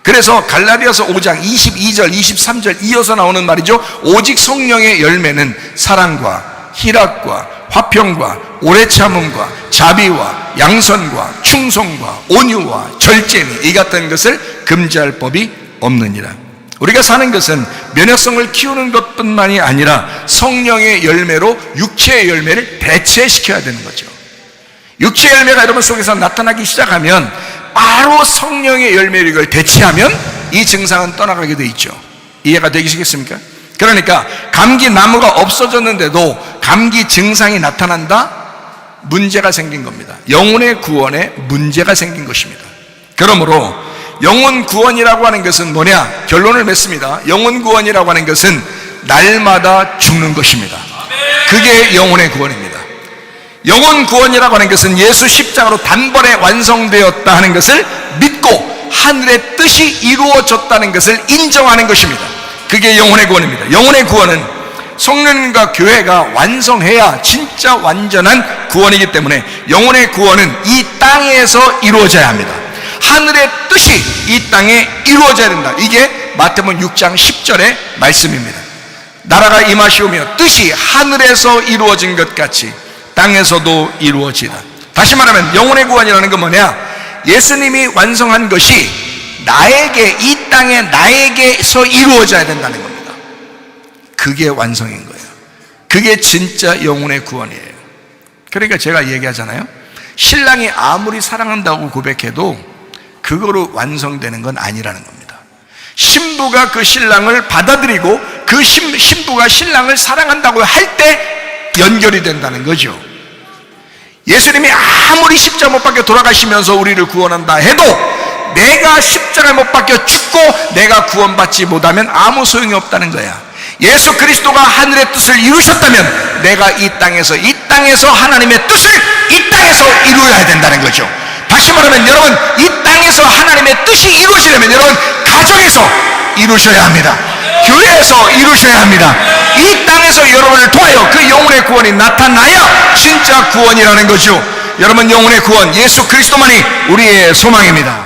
그래서 갈라디아서 5장 22절 23절 이어서 나오는 말이죠. 오직 성령의 열매는 사랑과 희락과 화평과 오래 참음과 자비와 양선과 충성과 온유와 절제니 이 같은 것을 금지할 법이 없느니라. 우리가 사는 것은 면역성을 키우는 것뿐만이 아니라 성령의 열매로 육체의 열매를 대체시켜야 되는 거죠. 육체의 열매가 여러분 속에서 나타나기 시작하면 바로 성령의 열매를 이걸 대체하면 이 증상은 떠나가게 돼 있죠. 이해가 되시겠습니까? 그러니까 감기 나무가 없어졌는데도 감기 증상이 나타난다? 문제가 생긴 겁니다. 영혼의 구원에 문제가 생긴 것입니다. 그러므로 영혼 구원이라고 하는 것은 뭐냐? 결론을 맺습니다. 영혼 구원이라고 하는 것은 날마다 죽는 것입니다. 그게 영혼의 구원입니다. 영혼 구원이라고 하는 것은 예수 십자가로 단번에 완성되었다 하는 것을 믿고 하늘의 뜻이 이루어졌다는 것을 인정하는 것입니다. 그게 영혼의 구원입니다. 영혼의 구원은 성령과 교회가 완성해야 진짜 완전한 구원이기 때문에 영혼의 구원은 이 땅에서 이루어져야 합니다. 하늘의 뜻이 이 땅에 이루어져야 된다. 이게 마태복음 6장 10절의 말씀입니다. 나라가 임하시오며 뜻이 하늘에서 이루어진 것 같이 땅에서도 이루어지다. 다시 말하면 영혼의 구원이라는 건 뭐냐? 예수님이 완성한 것이 나에게, 이 땅에 나에게서 이루어져야 된다는 겁니다. 그게 완성인 거예요. 그게 진짜 영혼의 구원이에요. 그러니까 제가 얘기하잖아요. 신랑이 아무리 사랑한다고 고백해도 그거로 완성되는 건 아니라는 겁니다. 신부가 그 신랑을 받아들이고 그 신부가 신랑을 사랑한다고 할 때 연결이 된다는 거죠. 예수님이 아무리 십자가 못 박혀 돌아가시면서 우리를 구원한다 해도 내가 십자가 못 박혀 죽고 내가 구원받지 못하면 아무 소용이 없다는 거야. 예수 그리스도가 하늘의 뜻을 이루셨다면 내가 이 땅에서 하나님의 뜻을 이 땅에서 이루어야 된다는 거죠. 다시 말하면 여러분, 이 땅에서 하나님의 뜻이 이루어지려면 여러분 가정에서 이루셔야 합니다. 교회에서 이루셔야 합니다. 이 땅에서 여러분을 통하여 그 영혼의 구원이 나타나야 진짜 구원이라는 거죠. 여러분, 영혼의 구원 예수 그리스도만이 우리의 소망입니다.